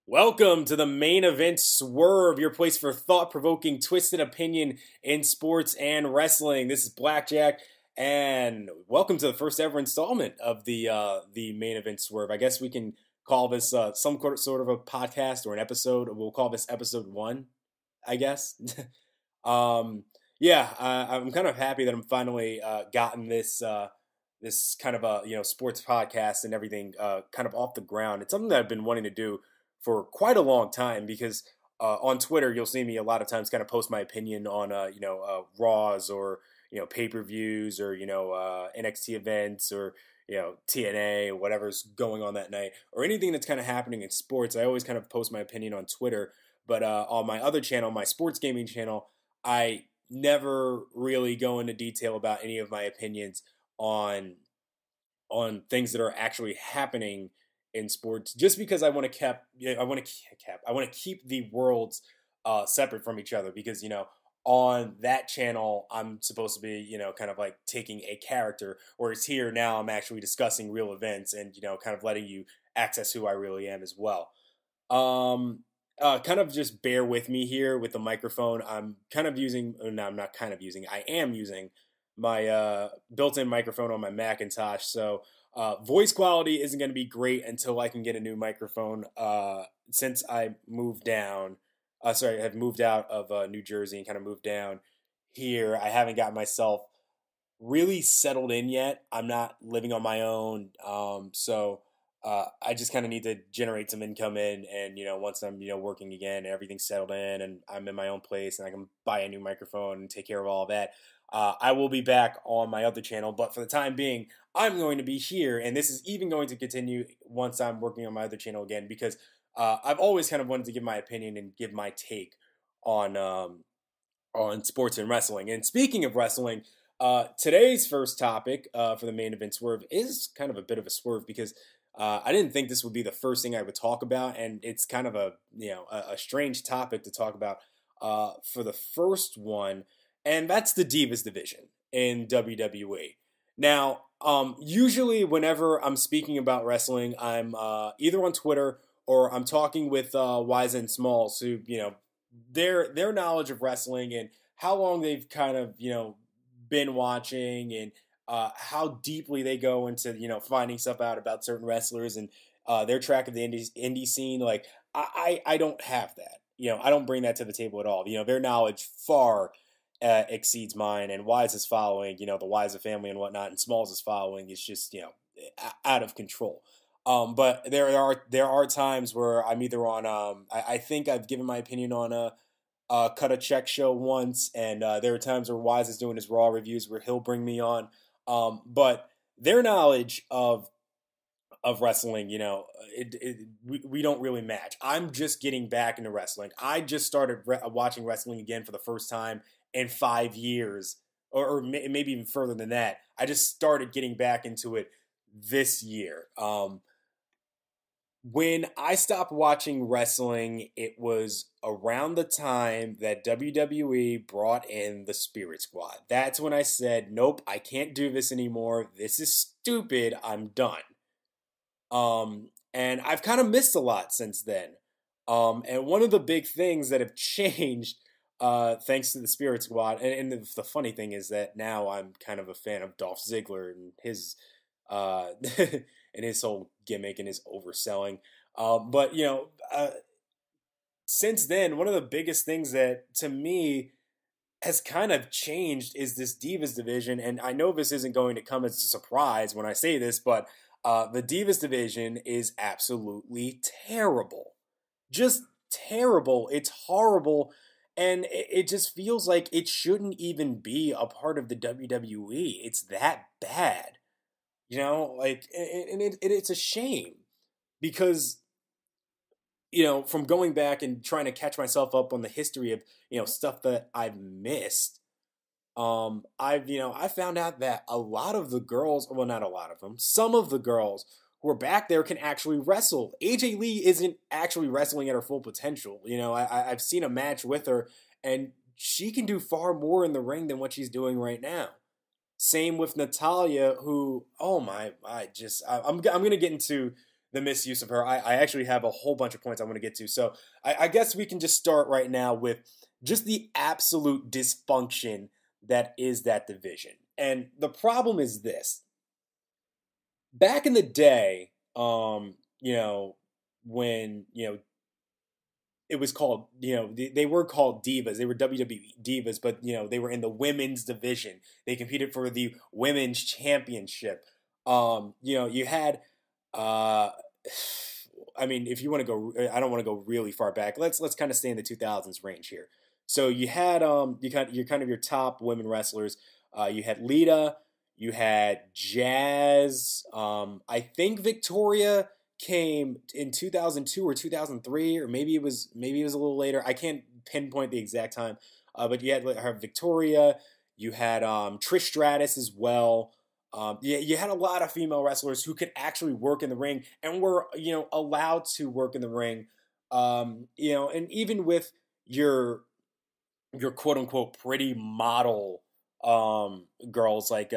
Welcome to the main event Swerve, your place for thought-provoking, twisted opinion in sports and wrestling. This is Blackjack, and welcome to the first ever installment of the main event Swerve. I guess we can call this some sort of a podcast or an episode. We'll call this episode 1, I guess. I'm kind of happy that I'm finally gotten this kind of a sports podcast and everything kind of off the ground. It's something that I've been wanting to do for quite a long time because on Twitter you'll see me a lot of times kind of post my opinion on Raws or pay-per-views or NXT events or TNA or whatever's going on that night or anything that's kind of happening in sports. I always kind of post my opinion on Twitter, but on my other channel, my sports gaming channel, I never really go into detail about any of my opinions on things that are actually happening in sports, just because I want to keep the worlds separate from each other. Because on that channel I'm supposed to be kind of like taking a character, whereas here now I'm actually discussing real events and kind of letting you access who I really am as well. Kind of just bear with me here with the microphone. I'm kind of using, no, I'm not kind of using, I am using my built-in microphone on my Macintosh, so voice quality isn't going to be great until I can get a new microphone. Since I moved down, I've moved out of New Jersey and kind of moved down here, I haven't got myself really settled in yet. I'm not living on my own, so I just kind of need to generate some income in, and once I'm working again and everything's settled in and I'm in my own place and I can buy a new microphone and take care of all of that, I will be back on my other channel. But for the time being, I'm going to be here, and this is even going to continue once I'm working on my other channel again, because I've always kind of wanted to give my opinion and give my take on sports and wrestling. And speaking of wrestling, today's first topic for the main event Swerve is kind of a bit of a swerve, because I didn't think this would be the first thing I would talk about, and it's kind of a strange topic to talk about for the first one, and that's the Divas division in WWE. Now, usually whenever I'm speaking about wrestling, I'm either on Twitter or I'm talking with Wise and Smalls, who their knowledge of wrestling and how long they've kind of been watching, and how deeply they go into finding stuff out about certain wrestlers and their track of the indie scene. Like I don't have that. I don't bring that to the table at all. Their knowledge far exceeds mine, and Wise is following the Wise family and whatnot, and Smalls is following. It's just out of control. But there are times where I'm either on I think I've given my opinion on a Cut a Check show once, and there are times where Wise is doing his Raw reviews where he'll bring me on. But their knowledge of wrestling, we don't really match. I'm just getting back into wrestling. I just started watching wrestling again for the first time in 5 years, or maybe even further than that. I just started getting back into it this year. When I stopped watching wrestling, it was around the time that WWE brought in the Spirit Squad. That's when I said, nope, I can't do this anymore. This is stupid. I'm done. And I've kind of missed a lot since then. And one of the big things that have changed, thanks to the Spirit Squad, and the funny thing is that now I'm kind of a fan of Dolph Ziggler and his and his whole gimmick and his overselling. But since then, one of the biggest things that to me has kind of changed is this Divas division. And I know this isn't going to come as a surprise when I say this, but the Divas division is absolutely terrible. Just terrible. It's horrible. And it just feels like it shouldn't even be a part of the WWE. It's that bad. It's a shame, because from going back and trying to catch myself up on the history of stuff that I've missed, I found out that a lot of the girls, well, not a lot of them, some of the girls who are back there can actually wrestle. AJ Lee isn't actually wrestling at her full potential. I've seen a match with her, and she can do far more in the ring than what she's doing right now. Same with Natalya, who, oh my, I'm going to get into the misuse of her. I actually have a whole bunch of points I want to get to. So I guess we can just start right now with just the absolute dysfunction that is that division. And the problem is this. Back in the day, when, it was called, they were called Divas. They were WWE Divas, but, they were in the women's division. They competed for the women's championship. You had, if you want to go, I don't want to go really far back. Let's kind of stay in the 2000s range here. So you had, your top women wrestlers. You had Lita, you had Jazz. I think Victoria came in 2002 or 2003, or maybe it was a little later. I can't pinpoint the exact time. But you had her Victoria. You had Trish Stratus as well. You had a lot of female wrestlers who could actually work in the ring and were allowed to work in the ring. And even with your quote unquote pretty model girls like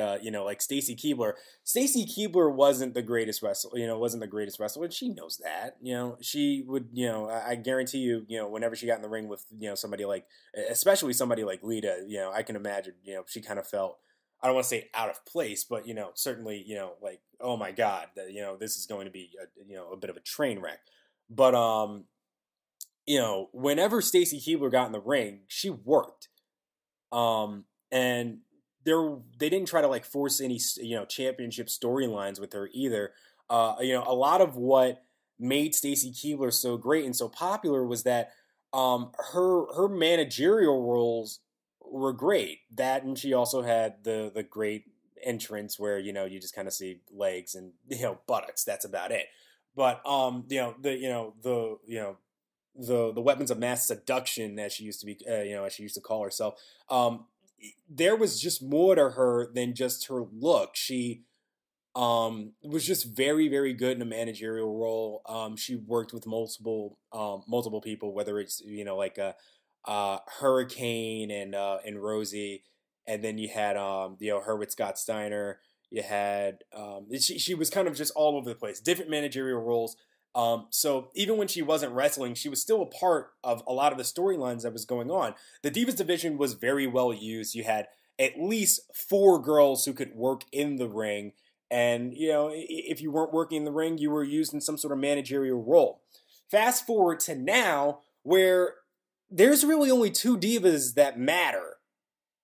Stacy Keibler. Stacy Keibler wasn't the greatest wrestler, and she knows that. She would, I guarantee you, whenever she got in the ring with, somebody like, especially somebody like Lita, I can imagine, she kind of felt, I don't want to say out of place, but, certainly, like, oh my God, this is going to be a bit of a train wreck. But whenever Stacy Keibler got in the ring, she worked. And they didn't try to like force any, championship storylines with her either. A lot of what made Stacy Keibler so great and so popular was that, her managerial roles were great. That, and she also had the great entrance where, you just kind of see legs and, buttocks. That's about it. But, the weapons of mass seduction, as she used to be, as she used to call herself, there was just more to her than just her look. She was just very, very good in a managerial role. She worked with multiple people, whether it's Hurricane and Rosie, and then you had her with Scott Steiner. You had she was kind of just all over the place, different managerial roles. So even when she wasn't wrestling, she was still a part of a lot of the storylines that was going on. The Divas division was very well used. You had at least 4 girls who could work in the ring. And, if you weren't working in the ring, you were used in some sort of managerial role. Fast forward to now, where there's really only 2 divas that matter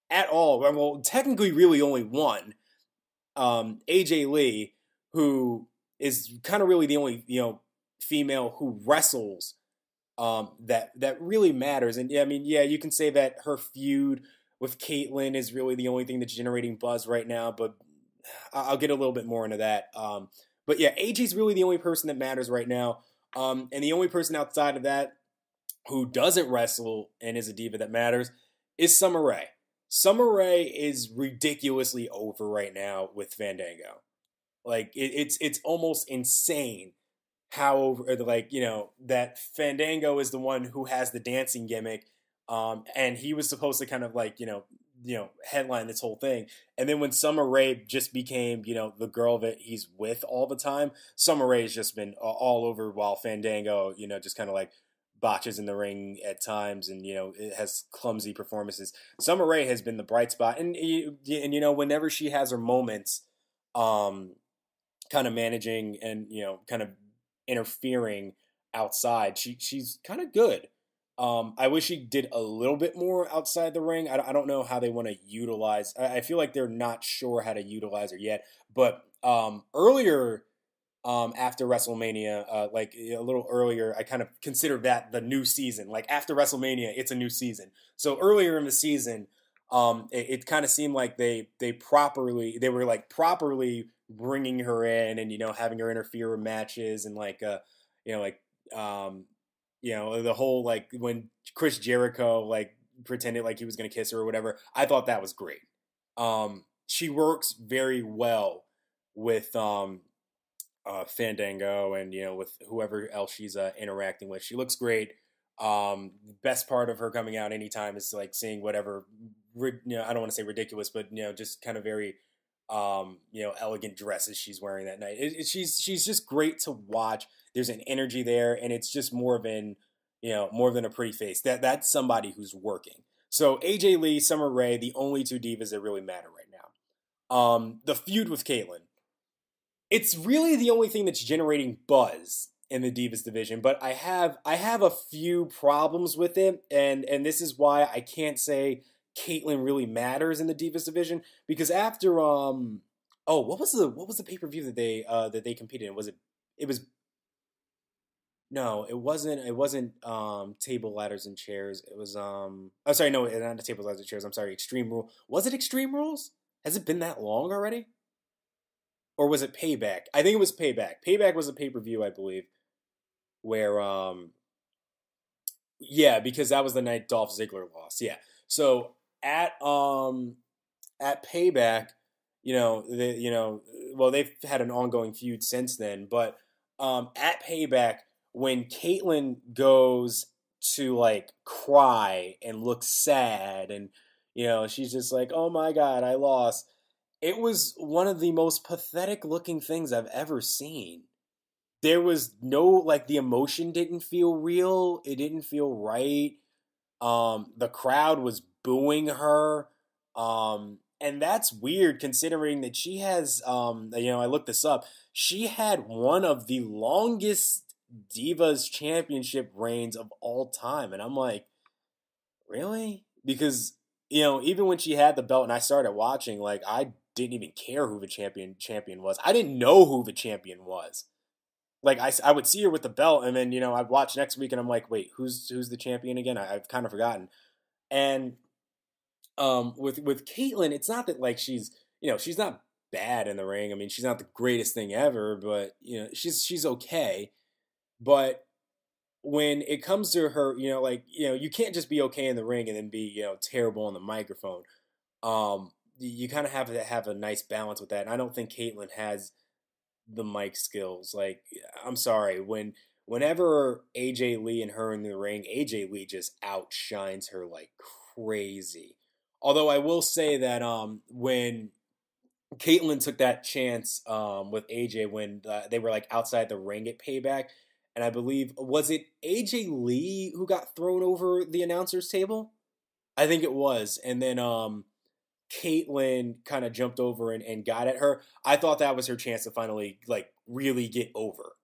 at all. Well, technically really only one. AJ Lee, who is kind of really the only, female who wrestles that really matters. And you can say that her feud with Kaitlyn is really the only thing that's generating buzz right now, but I'll get a little bit more into that. But yeah, AJ's really the only person that matters right now. And the only person outside of that who doesn't wrestle and is a diva that matters is Summer Rae. Summer Rae is ridiculously over right now with Fandango. Like it's almost insane how over, that Fandango is the one who has the dancing gimmick, and he was supposed to kind of headline this whole thing. And then when Summer Rae just became, the girl that he's with all the time, Summer Rae has just been all over, while Fandango, just kind of botches in the ring at times, and it has clumsy performances. Summer Rae has been the bright spot, and whenever she has her moments, kind of managing and kind of interfering outside, she's kind of good. I wish she did a little bit more outside the ring. I don't know how they want to utilize. I feel like they're not sure how to utilize her yet. But earlier, after WrestleMania, a little earlier, I kind of consider that the new season. Like after WrestleMania, it's a new season. So earlier in the season, it kind of seemed like they were properly bringing her in and having her interfere in matches and the whole when Chris Jericho pretended like he was gonna kiss her or whatever. I thought that was great. She works very well with Fandango and with whoever else she's interacting with. She looks great. The best part of her coming out anytime is seeing whatever I don't want to say ridiculous, but just kind of very elegant dresses she's wearing that night. She's just great to watch. There's an energy there, and it's just more than a pretty face. That's somebody who's working. So AJ Lee, Summer Rae, the only two divas that really matter right now. The feud with Kaitlyn. It's really the only thing that's generating buzz in the Divas division, but I have a few problems with it, and this is why I can't say Kaitlyn really matters in the Divas division, because after what was the pay-per-view that they competed in? It wasn't table, ladders, and chairs. It was sorry, no, not the table, ladders, and chairs. I'm sorry, Extreme Rule. Was it Extreme Rules? Has it been that long already? Or was it Payback? I think it was Payback. Payback was a pay-per-view, I believe, where because that was the night Dolph Ziggler lost. Yeah. So at Payback, they've had an ongoing feud since then, but at Payback, when Kaitlyn goes to like cry and look sad, and she's just like, "Oh my God, I lost." It was one of the most pathetic looking things I've ever seen. There was no, the emotion didn't feel real. It didn't feel right. The crowd was booing her. And that's weird considering that she has, I looked this up. She had one of the longest Divas Championship reigns of all time. And I'm like, really? Because, even when she had the belt and I started watching, I didn't even care who the champion was. I didn't know who the champion was. I would see her with the belt, and then I'd watch next week, and I'm like, wait, who's the champion again? I've kind of forgotten. And with Kaitlyn, it's not that she's she's not bad in the ring. I mean, she's not the greatest thing ever, but she's okay. But when it comes to her, you can't just be okay in the ring and then be terrible on the microphone. You kind of have to have a nice balance with that. And I don't think Kaitlyn has the mic skills. I'm sorry, whenever AJ Lee and her in the ring, AJ Lee just outshines her like crazy. Although I will say that when Kaitlyn took that chance with AJ when they were outside the ring at Payback, and I believe, was it AJ Lee who got thrown over the announcer's table? I think it was. And then Kaitlyn kind of jumped over and got at her. I thought that was her chance to finally really get over,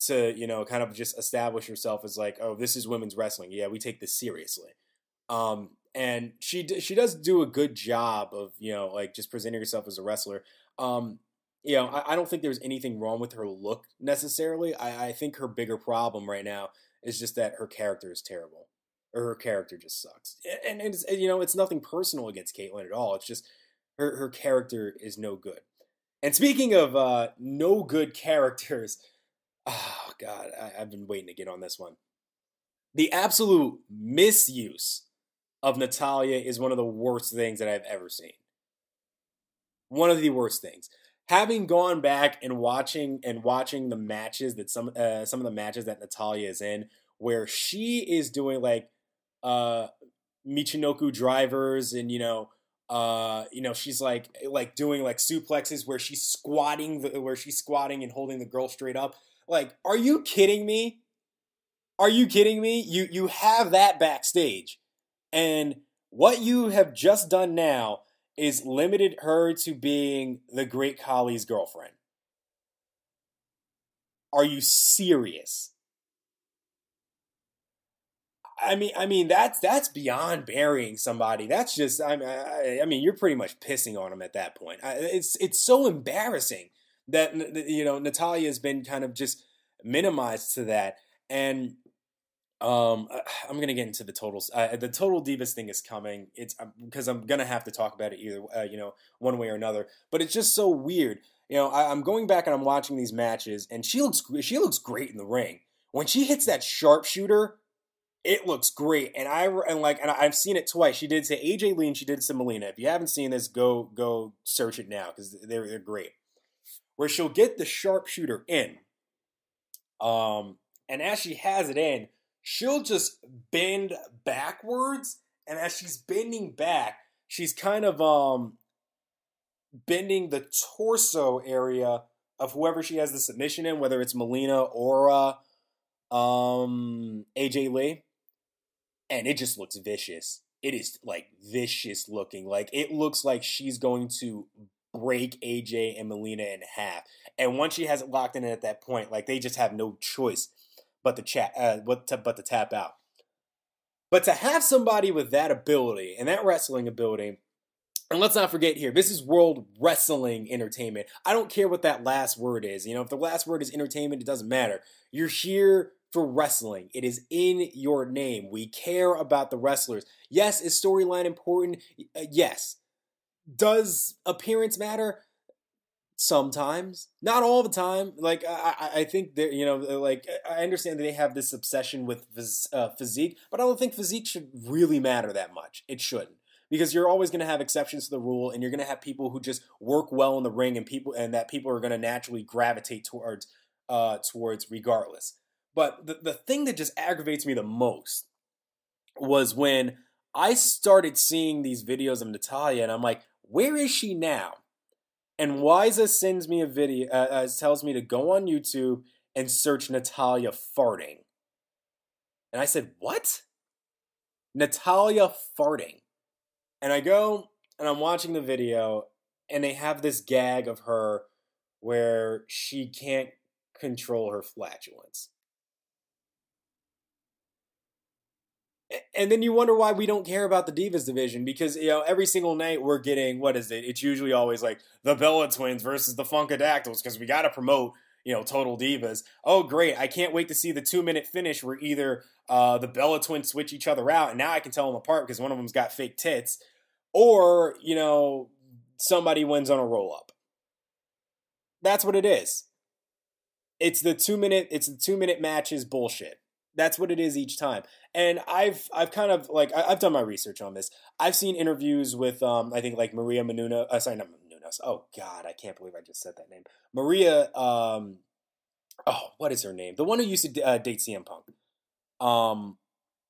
to kind of just establish herself as oh, this is women's wrestling. Yeah, we take this seriously. And she does do a good job of just presenting herself as a wrestler. I don't think there's anything wrong with her look necessarily. I think her bigger problem right now is just that her character is terrible. Or her character just sucks. And it's nothing personal against Kaitlyn at all. It's just her character is no good. And speaking of no good characters, oh God, I've been waiting to get on this one. The absolute misuse of Natalya is one of the worst things that I've ever seen. One of the worst things. Having gone back and watching the matches that some of the matches that Natalya is in, where she is doing Michinoku drivers, and she's doing suplexes where she's squatting and holding the girl straight up. Are you kidding me? Are you kidding me? You have that backstage, and what you have just done now is limited her to being the Great Khali's girlfriend. Are you serious? I mean that's beyond burying somebody. That's just I mean you're pretty much pissing on him at that point. It's so embarrassing that Natalya has been kind of just minimized to that. And I'm gonna get into the totals. The total divas thing is coming. It's because I'm gonna have to talk about it either one way or another. But it's just so weird. I'm going back and I'm watching these matches, and she looks great in the ring. When she hits that sharpshooter, it looks great. And I've seen it twice. She did say AJ Lee and she did some Melina. If you haven't seen this, go search it now because they're great. Where she'll get the sharpshooter in, and as she has it in, she'll just bend backwards, and as she's bending back, she's kind of bending the torso area of whoever she has the submission in, whether it's Melina or AJ Lee, and it just looks vicious. It is like vicious looking. Like it looks like she's going to break AJ and Melina in half. And once she has it locked in at that point, like they just have no choice but to tap out. But to have somebody with that ability and that wrestling ability, and let's not forget here, this is World Wrestling Entertainment. I don't care what that last word is. You know, if the last word is entertainment, it doesn't matter. You're here for wrestling. It is in your name. We care about the wrestlers. Yes, is storyline important? Yes. Does appearance matter? Sometimes. Not all the time. Like, I think that, you know, like, I understand that they have this obsession with physique, but I don't think physique should really matter that much. It shouldn't. Because you're always going to have exceptions to the rule, and you're going to have people who just work well in the ring, and that people are going to naturally gravitate towards regardless. But the thing that just aggravates me the most was when I started seeing these videos of Natalya, and I'm like, where is she now? And Wiza sends me a video, tells me to go on YouTube and search Natalya farting. And I said, what? Natalya farting. And I go and I'm watching the video, and they have this gag of her where she can't control her flatulence. And then you wonder why we don't care about the Divas division, because, you know, every single night we're getting, what is it? It's usually always like the Bella Twins versus the Funkadactyls, because we got to promote, you know, Total Divas. Oh, great. I can't wait to see the 2-minute finish where either the Bella Twins switch each other out, and now I can tell them apart because one of them's got fake tits, or, you know, somebody wins on a roll-up. That's what it is. It's the 2-minute matches bullshit. That's what it is each time. And I've kind of, like, I've done my research on this. I've seen interviews with, I think, like, Maria Menounos. Sorry, not Menounos. Oh, God, I can't believe I just said that name. Maria, what is her name? The one who used to date CM Punk.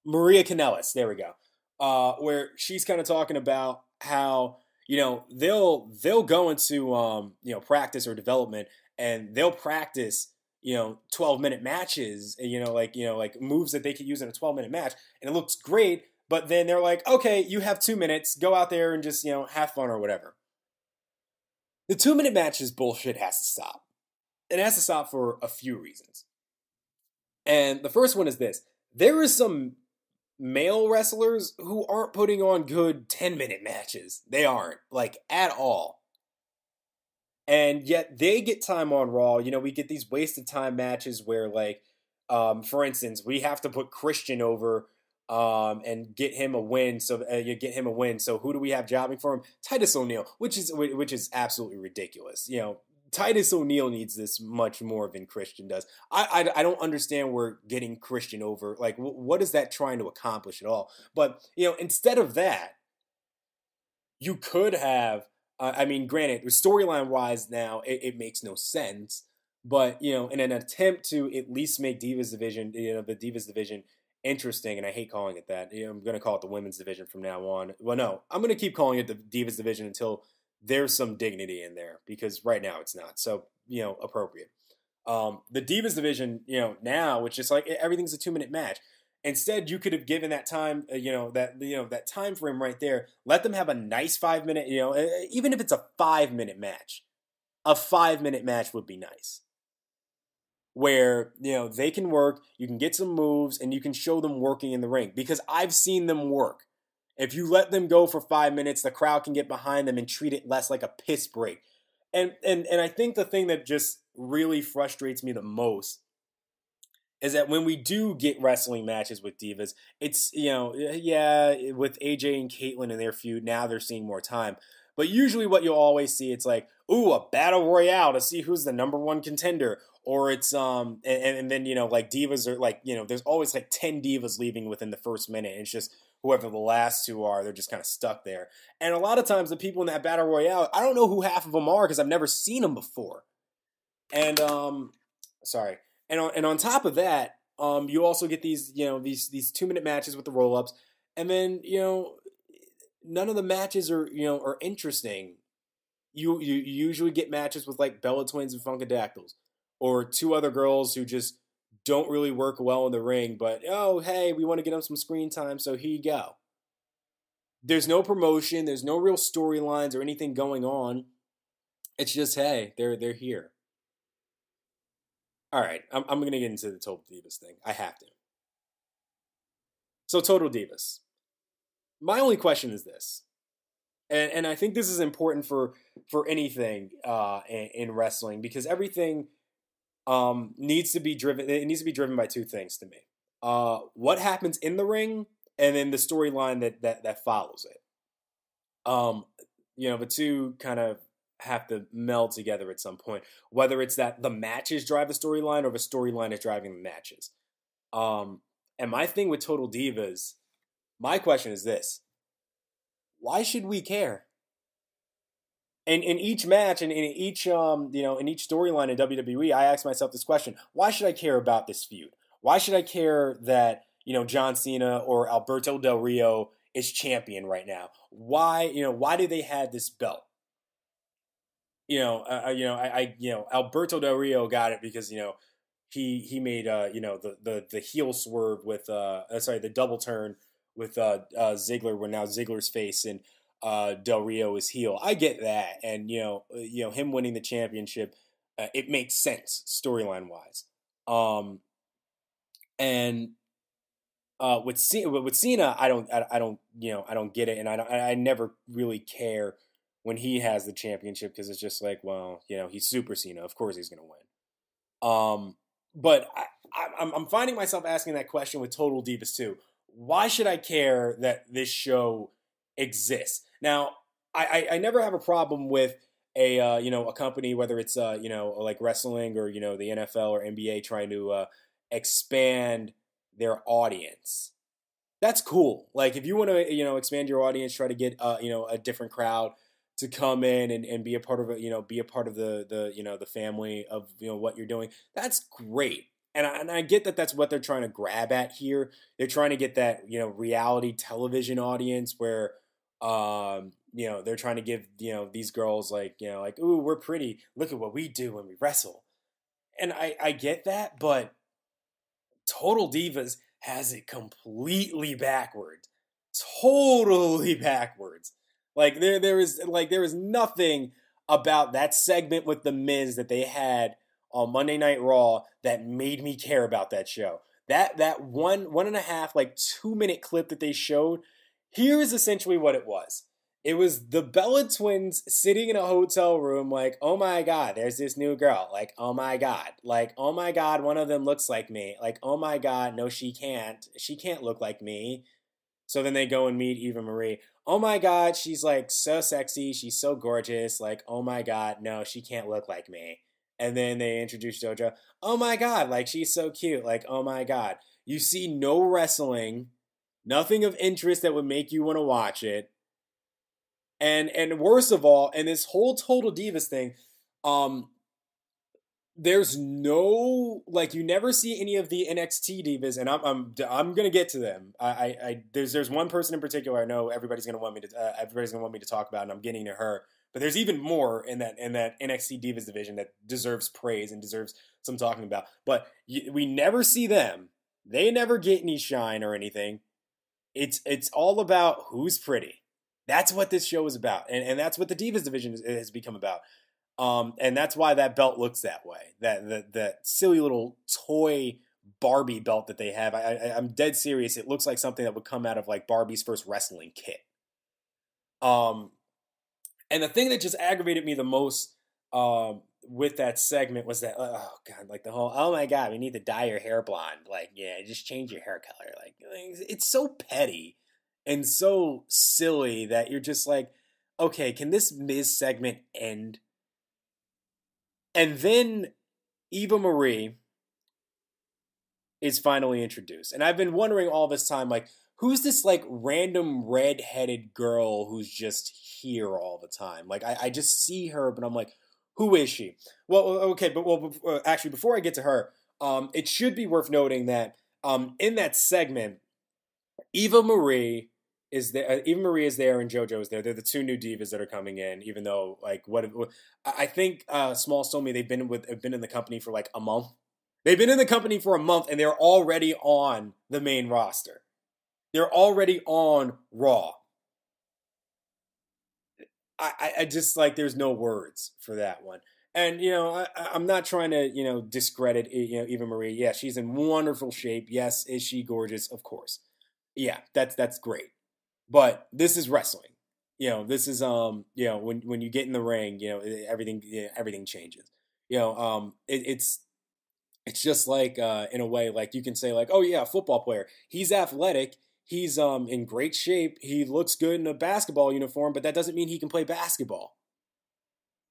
Maria Kanellis. There we go. Where she's kind of talking about how, you know, they'll go into, you know, practice or development, and they'll practice, you know, 12-minute matches, you know, like moves that they could use in a 12-minute match, and it looks great, but then they're like, okay, you have 2 minutes, go out there and just, you know, have fun or whatever. The 2-minute matches bullshit has to stop. It has to stop for a few reasons. And the first one is this. There is some male wrestlers who aren't putting on good 10-minute matches. They aren't, like, at all. And yet they get time on Raw. You know, we get these wasted time matches where, like, for instance, we have to put Christian over and get him a win. So you get him a win. So who do we have jobbing for him? Titus O'Neil, which is absolutely ridiculous. You know, Titus O'Neil needs this much more than Christian does. I don't understand where getting Christian over, like, what is that trying to accomplish at all? But, you know, instead of that, you could have, I mean, granted, storyline-wise now, it makes no sense. But, you know, in an attempt to at least make Divas Division, you know, the Divas Division interesting, and I hate calling it that. You know, I'm going to call it the Women's Division from now on. Well, no, I'm going to keep calling it the Divas Division until there's some dignity in there, because right now it's not. So, you know, appropriate. The Divas Division, you know, now, which is like everything's a 2-minute match. Instead, you could have given that time, that time frame right there. Let them have a nice 5-minute, you know, even if it's a 5-minute match. A 5-minute match would be nice. Where, you know, they can work, you can get some moves, and you can show them working in the ring. Because I've seen them work. If you let them go for 5 minutes, the crowd can get behind them and treat it less like a piss break. And I think the thing that just really frustrates me the most is that when we do get wrestling matches with divas, it's, you know, yeah, with AJ and Kaitlyn and their feud, now they're seeing more time. But usually what you'll always see, it's like, ooh, a battle royale to see who's the #1 contender. Or it's, and then, you know, like divas are like, you know, there's always like 10 divas leaving within the first minute. And it's just whoever the last two are, they're just kind of stuck there. And a lot of times the people in that battle royale, I don't know who half of them are because I've never seen them before. And, sorry. And on top of that, you also get these, you know, these 2-minute matches with the roll-ups. And then, you know, none of the matches are, you know, are interesting. you usually get matches with like Bella Twins and Funkadactyls, or two other girls who just don't really work well in the ring, but oh hey, we want to get them some screen time, so here you go. There's no promotion, there's no real storylines or anything going on. It's just, hey, they're here. All right, I'm going to get into the Total Divas thing. I have to. So, Total Divas. My only question is this, and I think this is important for anything in wrestling, because everything needs to be driven. It needs to be driven by two things to me: what happens in the ring, and then the storyline that follows it. The two kind of have to meld together at some point. Whether it's that the matches drive the storyline, or the storyline is driving the matches. And my thing with Total Divas, my question is this: why should we care? And in each match and in each in each storyline in WWE, I ask myself this question: why should I care about this feud? Why should I care that John Cena or Alberto Del Rio is champion right now? Why do they have this belt? Alberto Del Rio got it because he made the heel swerve with the double turn with Ziggler, where now Ziggler's face and Del Rio is heel. I get that, and him winning the championship, it makes sense storyline wise. With Cena, I don't get it, and I never really care when he has the championship, because it's just like, well, he's Super Cena, of course he's gonna win. But I'm finding myself asking that question with Total Divas too. Why should I care that this show exists? Now, I never have a problem with a company, whether it's like wrestling or the NFL or NBA, trying to expand their audience. That's cool. Like, if you want to expand your audience, try to get a different crowd to come in and be a part of it, be a part of the family of what you're doing. That's great. And I get that that's what they're trying to grab at here. They're trying to get that reality television audience where they're trying to give these girls like ooh, we're pretty, look at what we do when we wrestle. And I get that, but Total Divas has it completely backwards. Totally backwards. Like there is nothing about that segment with the Miz that they had on Monday Night Raw that made me care about that show. That one and a half, like 2-minute clip that they showed, here is essentially what it was. It was the Bella Twins sitting in a hotel room like, oh my God, there's this new girl. Like, oh my God. Like, oh my God, one of them looks like me. Like, oh my God, no, she can't. She can't look like me. So then they go and meet Eva Marie. Oh my God, she's like so sexy. She's so gorgeous. Like, oh my God, no, she can't look like me. And then they introduce JoJo. Oh my God, like she's so cute. Like, oh my God. You see no wrestling, nothing of interest that would make you want to watch it. And worst of all, and this whole Total Divas thing, there's no, like, you never see any of the NXT divas, and I'm gonna get to them. There's one person in particular I know everybody's gonna want me to talk about, and I'm getting to her. But there's even more in that NXT Divas division that deserves praise and deserves some talking about. But we never see them. They never get any shine or anything. It's all about who's pretty. That's what this show is about, and that's what the Divas division has become about. And that's why that belt looks that way. That silly little toy Barbie belt that they have. I'm dead serious. It looks like something that would come out of like Barbie's first wrestling kit. And the thing that just aggravated me the most with that segment was that, oh God, like the whole, oh my God, we need to dye your hair blonde. Like, yeah, just change your hair color. Like, it's so petty and so silly that you're just like, okay, can this Miz segment end? And then Eva Marie is finally introduced. And I've been wondering all this time, like, who's this, like, random red-headed girl who's just here all the time? Like, I just see her, but I'm like, who is she? Well, okay, but actually, before I get to her, it should be worth noting that in that segment, Eva Marie is there. Eva Marie is there, and JoJo is there. They're the two new divas that are coming in. Even though, like, I think Smalls told me have been in the company for like a month. They've been in the company for a month, and they're already on the main roster. They're already on Raw. I just, like, there's no words for that one. And, I'm not trying to, discredit, Eva Marie. Yeah, she's in wonderful shape. Yes, is she gorgeous? Of course. Yeah, that's great. But this is wrestling. This is, when you get in the ring, everything changes. It's just like, in a way, like, you can say, like, oh yeah, a football player. He's athletic. He's in great shape. He looks good in a basketball uniform, but that doesn't mean he can play basketball.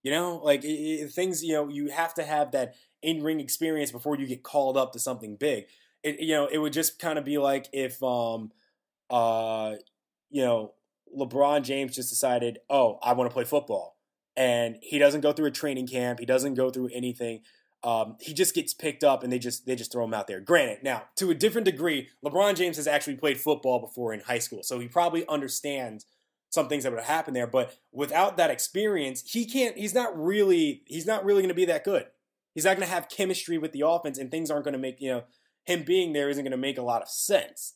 Like, things, you have to have that in-ring experience before you get called up to something big. It would just kind of be like if, LeBron James just decided, oh, I want to play football. And he doesn't go through a training camp. He doesn't go through anything. He just gets picked up and they just throw him out there. Granted, now, to a different degree, LeBron James has actually played football before in high school. So he probably understands some things that would happen there. But without that experience, he's not really going to be that good. He's not going to have chemistry with the offense, and things aren't going to make, him being there isn't going to make a lot of sense.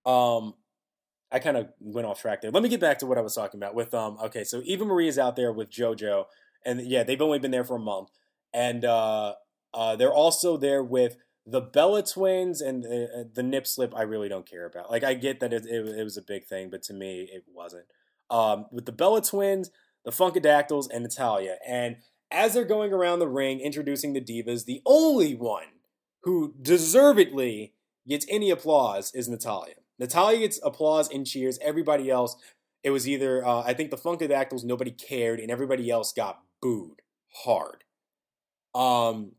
I kind of went off track there. Let me get back to what I was talking about with, okay, so Eva Marie is out there with JoJo, and yeah, they've only been there for a month. And they're also there with the Bella Twins, and the nip slip I really don't care about. Like, I get that it was a big thing, but to me, it wasn't. With the Bella Twins, the Funkadactyls, and Natalya. And as they're going around the ring introducing the divas, the only one who deservedly gets any applause is Natalya. Natalya gets applause and cheers. Everybody else, it was either, I think the Funkadactyls, nobody cared, and everybody else got booed hard. And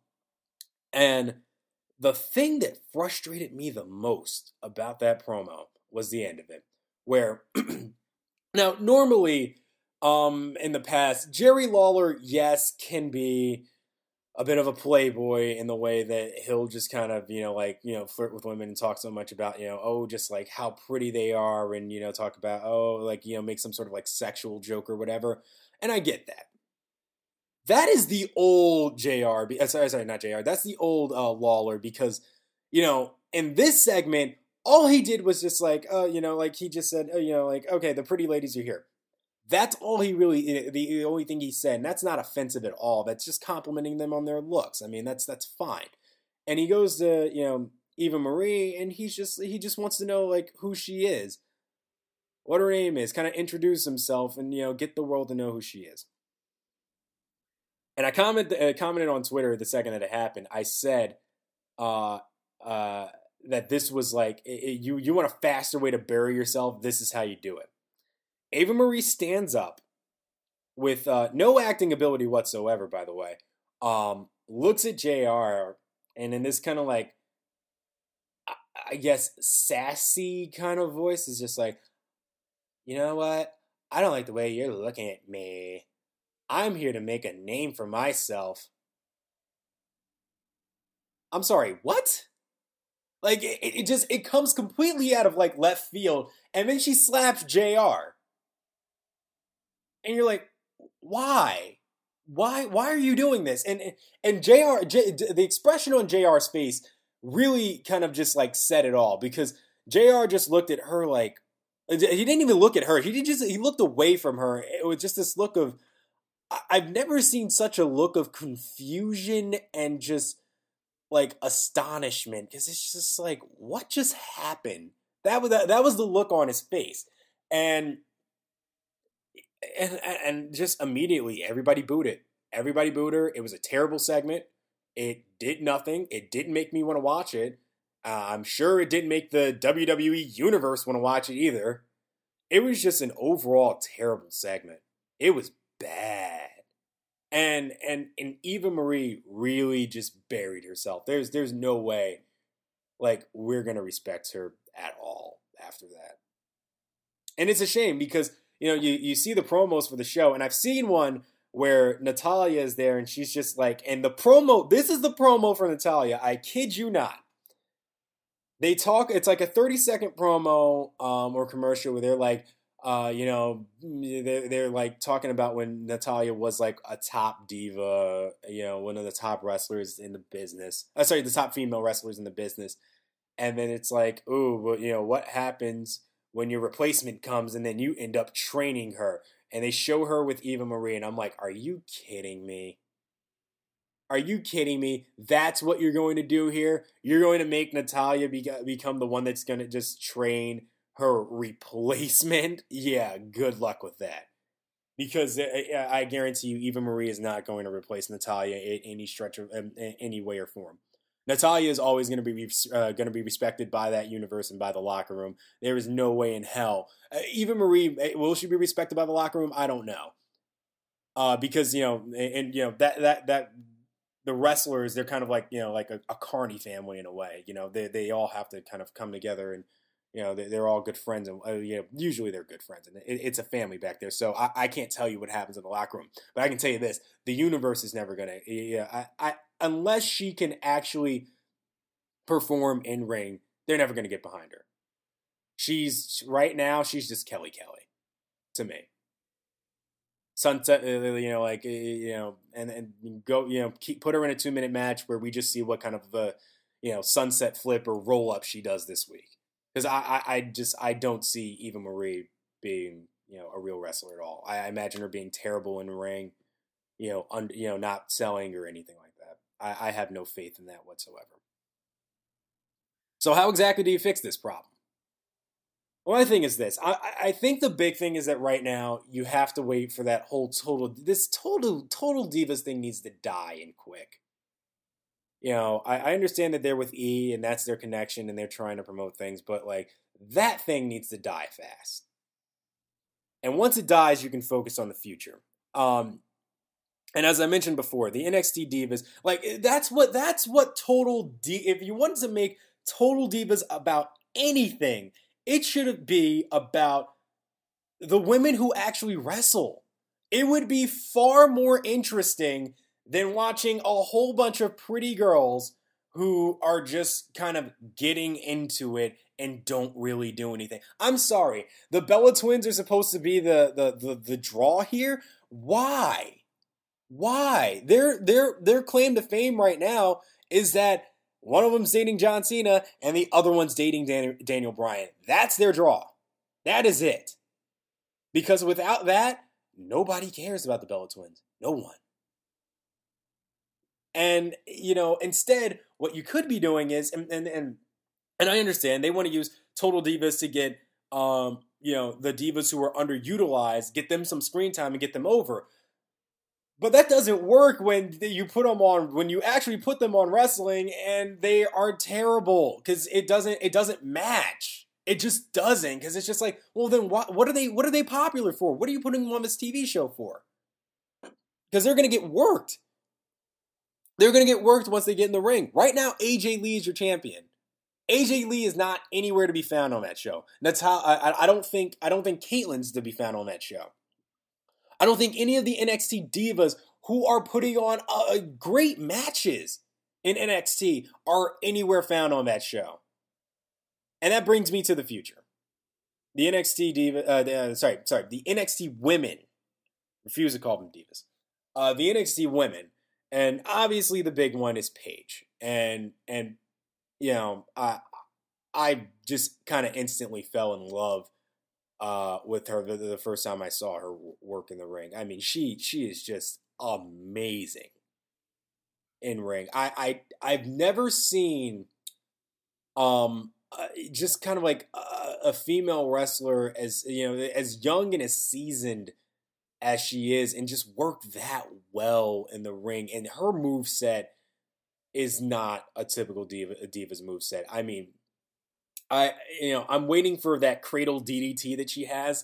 the thing that frustrated me the most about that promo was the end of it, where now normally, in the past, Jerry Lawler, yes, can be a bit of a playboy in the way that he'll just kind of, flirt with women and talk so much about, just like how pretty they are, and, talk about, make some sort of like sexual joke or whatever. And I get that. That is the old JR. Sorry, not JR. That's the old Lawler, because, in this segment, all he did was just like, he just said, okay, the pretty ladies are here. That's all he really, the only thing he said. And that's not offensive at all. That's just complimenting them on their looks. I mean, that's fine. And he goes to, Eva Marie, and he just wants to know, like, who she is, what her name is, kind of introduce himself, and, get the world to know who she is. And I commented on Twitter the second that it happened. I said that this was like, you want a faster way to bury yourself, this is how you do it. Eva Marie stands up with no acting ability whatsoever, by the way, looks at JR, and in this kind of like, I guess, sassy kind of voice is just like, you know what? I don't like the way you're looking at me. I'm here to make a name for myself. I'm sorry, what? Like, it comes completely out of, like, left field, and then she slaps JR. And you're like, why? Why are you doing this? And the expression on JR's face really kind of just, like, said it all, because JR just looked at her like, he didn't even look at her. He looked away from her. It was just this look of, I've never seen such a look of confusion and just, like, astonishment, because it's just like, what just happened? That was the look on his face, and just immediately everybody booed it. Everybody booed her. It was a terrible segment. It did nothing. It didn't make me want to watch it. I'm sure it didn't make the WWE universe want to watch it either. It was just an overall terrible segment. It was bad. And Eva Marie really just buried herself. There's no way, like, we're gonna respect her at all after that. And it's a shame, because you see the promos for the show, and I've seen one where Natalya is there, and she's just like, and this is the promo for Natalya, I kid you not. they talk. It's like a 30-second promo or commercial where they're like, you know, they're like talking about when Natalya was like a top diva, you know, one of the top wrestlers in the business. Sorry, the top female wrestlers in the business. And then it's like, ooh, well, you know, what happens when your replacement comes and then you end up training her? And they show her with Eva Marie, and I'm like, are you kidding me? Are you kidding me? That's what you're going to do here? You're going to make Natalya become the one that's going to just train her replacement? Yeah, good luck with that. Because I guarantee you, Eva Marie is not going to replace Natalya in any stretch of any way or form. Natalya is always going to be respected by that universe and by the locker room. There is no way in hell. Eva Marie, will she be respected by the locker room? I don't know. Because you know, and you know that the wrestlers, they're kind of like, you know, like a carny family in a way. You know, they all have to kind of come together, and you know, they're all good friends, and you know, usually they're good friends, and it's a family back there. So I can't tell you what happens in the locker room, but I can tell you this: the universe is never gonna, unless she can actually perform in ring, they're never gonna get behind her. Right now, she's just Kelly to me. Sunset, you know, like, you know, and go, you know, put her in a 2-minute match where we just see what kind of you know, sunset flip or roll up she does this week. Because I don't see Eva Marie being, you know, a real wrestler at all. I imagine her being terrible in the ring, you know, not selling or anything like that. I have no faith in that whatsoever. So how exactly do you fix this problem? Well, my thing is this. I think the big thing is that right now you have to wait for that whole total Divas thing needs to die and quick. You know, I understand that they're with E and that's their connection and they're trying to promote things, but like that thing needs to die fast. And once it dies, you can focus on the future. And as I mentioned before, the NXT Divas, like that's what if you wanted to make Total Divas about anything, it should be about the women who actually wrestle. It would be far more interesting than watching a whole bunch of pretty girls who are just kind of getting into it and don't really do anything. I'm sorry, the Bella Twins are supposed to be the draw here. Why? Their claim to fame right now is that one of them's dating John Cena and the other one's dating Daniel Bryan. That's their draw. That is it. Because without that, nobody cares about the Bella Twins. No one. And, you know, instead, what you could be doing is, and I understand they want to use Total Divas to get, you know, the divas who are underutilized, get them some screen time and get them over. But that doesn't work when you actually put them on wrestling and they are terrible because it doesn't match. It just doesn't, because it's just like, well, then what are they popular for? What are you putting them on this TV show for? Because they're going to get worked. They're going to get worked once they get in the ring. Right now, AJ Lee is your champion. AJ Lee is not anywhere to be found on that show. That's how I don't think Kaitlyn's to be found on that show. I don't think any of the NXT divas who are putting on great matches in NXT are anywhere found on that show. And that brings me to the future. The NXT diva, the NXT women. Refuse to call them divas. The NXT women, and obviously the big one is Paige. And you know, I just kind of instantly fell in love with her the first time I saw her work in the ring. I mean, she is just amazing in ring. I've never seen just kind of like a female wrestler as, you know, as young and as seasoned as she is, and just work that well in the ring. And her moveset is not a typical diva's moveset. I mean, I'm waiting for that cradle DDT that she has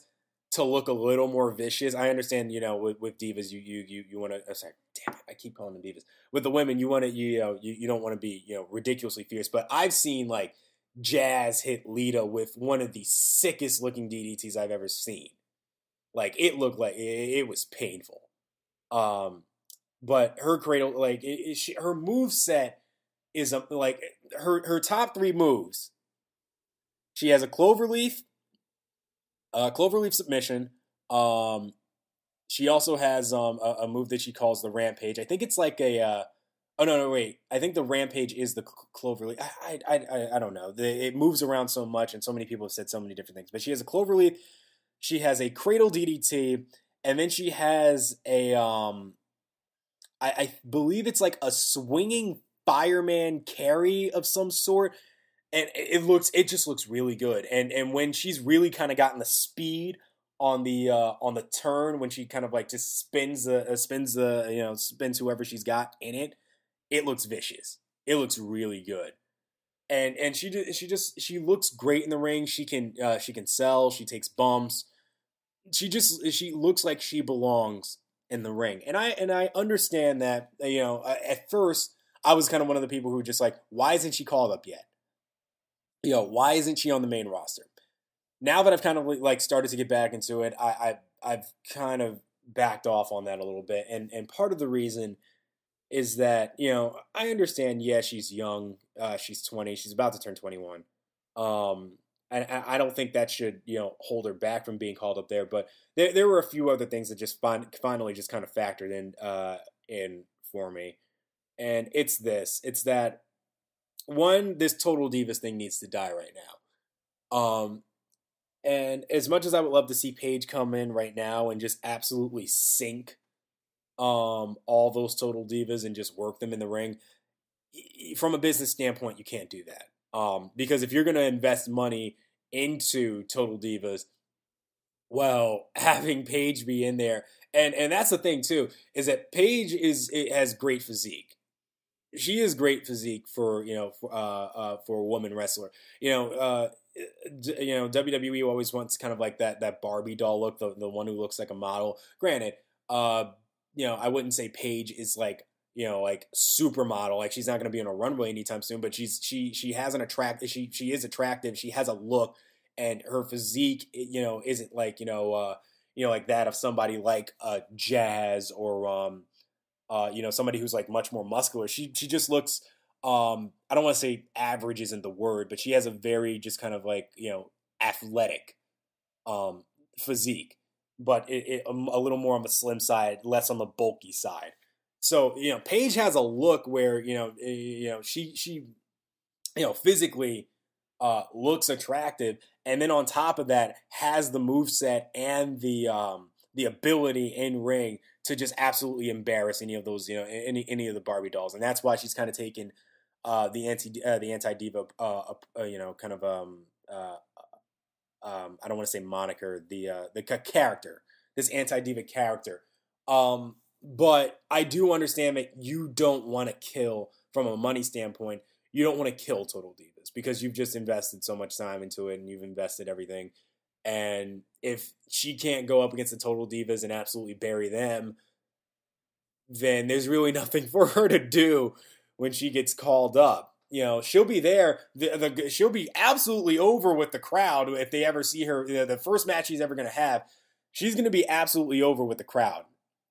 to look a little more vicious. I understand, you know, with divas, you want to. Sorry, damn it, I keep calling them divas. With the women, you want to, you don't want to be, you know, ridiculously fierce. But I've seen like Jazz hit Lita with one of the sickest looking DDTs I've ever seen. Like, it looked like it was painful. But her cradle, like her move set is like her top 3 moves She has a cloverleaf submission. She also has a move that she calls the Rampage. I think it's like a oh no, wait. I think the Rampage is the cloverleaf. I don't know. It moves around so much, and so many people have said so many different things. But she has a cloverleaf. She has a cradle DDT, and then she has a I believe it's like a swinging fireman carry of some sort, and it just looks really good. And when she's really kind of gotten the speed on the turn, when she kind of like just spins whoever she's got in it, it looks vicious. It looks really good. And she looks great in the ring. She can sell. She takes bumps. She looks like she belongs in the ring. And I understand that, at first I was kind of one of the people who were just like, why isn't she called up yet? Why isn't she on the main roster? Now that I've kind of like started to get back into it, I've kind of backed off on that a little bit. And part of the reason is that, I understand, yeah, she's young. She's 20. She's about to turn 21. And I don't think that should, hold her back from being called up there. But there were a few other things that just finally just kind of factored in for me. And it's that, one, this Total Divas thing needs to die right now. And as much as I would love to see Paige come in right now and just absolutely sink all those Total Divas and just work them in the ring, from a business standpoint, you can't do that. Because if you're going to invest money into Total Divas, well, having Paige be in there, and that's the thing too, is that Paige has great physique. She is great physique for a woman wrestler. WWE always wants kind of like that Barbie doll look, the one who looks like a model. Granted, I wouldn't say Paige is like supermodel. Like, she's not going to be on a runway anytime soon, but she has an she is attractive. She has a look, and her physique, isn't like, like that of somebody like Jazz or, somebody who's like much more muscular. She just looks, I don't want to say average isn't the word, but she has a very just kind of like, athletic, physique, but a little more on the slim side, less on the bulky side. So, Paige has a look where, she physically looks attractive, and then on top of that has the moveset and the ability in ring to just absolutely embarrass any of those, any of the Barbie dolls. And that's why she's kind of taken the anti-diva kind of I don't want to say moniker, the character, this anti-diva character. But I do understand that you don't want to kill, from a money standpoint, you don't want to kill Total Divas because you've just invested so much time into it and you've invested everything. And if she can't go up against the Total Divas and absolutely bury them, then there's really nothing for her to do when she gets called up. She'll be there. She'll be absolutely over with the crowd if they ever see her. The first match she's ever going to have, she's going to be absolutely over with the crowd.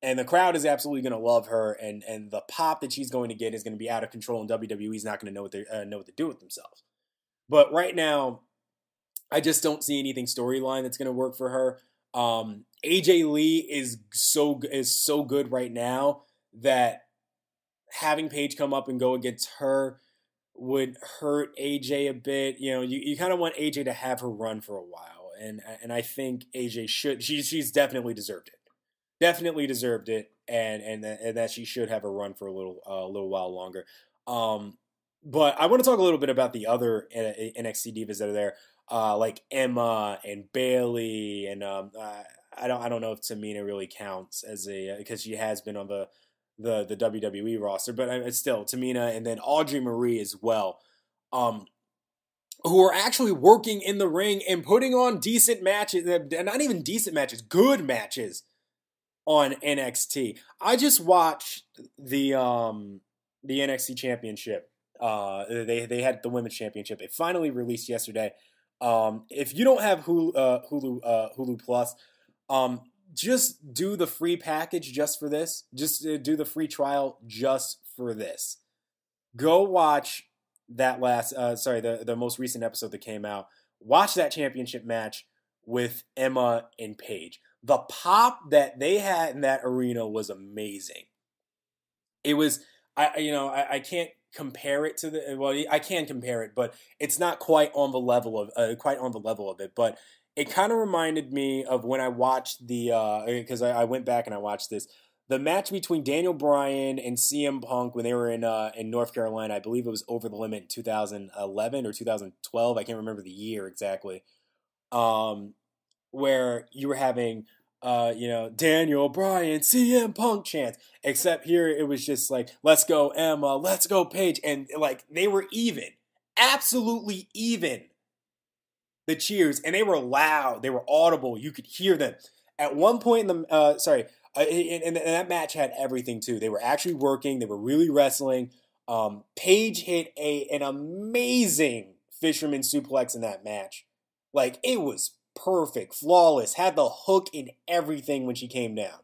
And the crowd is absolutely going to love her, and the pop that she's going to get is going to be out of control, and WWE's not going to know what to do with themselves. But right now, I just don't see anything storyline that's going to work for her. AJ Lee is so good right now that having Paige come up and go against her would hurt AJ a bit. You kind of want AJ to have her run for a while, and I think AJ should. She's definitely deserved it. Definitely deserved it, and that she should have a run for a little while longer. But I want to talk a little bit about the other NXT divas that are there, like Emma and Bayley, and I don't know if Tamina really counts as because she has been on the WWE roster, but still Tamina, and then Audrey Marie as well, who are actually working in the ring and putting on decent matches, not even decent matches, good matches on NXT. I just watched the NXT Championship. They had the Women's Championship. It finally released yesterday. If you don't have Hulu Plus, just do the free package just for this. Just do the free trial just for this. Go watch that last, the most recent episode that came out. Watch that championship match with Emma and Paige. The pop that they had in that arena was amazing. It was, I can't compare it to I can compare it, but it's not quite on the level of it. But it kind of reminded me of when I watched because I went back and I watched the match between Daniel Bryan and CM Punk when they were in North Carolina. I believe it was Over the Limit in 2011 or 2012. I can't remember the year exactly. Where you were having Daniel Bryan, CM Punk chants. Except here it was just like, let's go Emma, let's go Paige. And like they were even. Absolutely even. The cheers. And they were loud. They were audible. You could hear them. At one point in the, and that match had everything too. They were actually working. They were really wrestling. Paige hit an amazing fisherman suplex in that match. Like, it was perfect, flawless, had the hook in everything when she came down.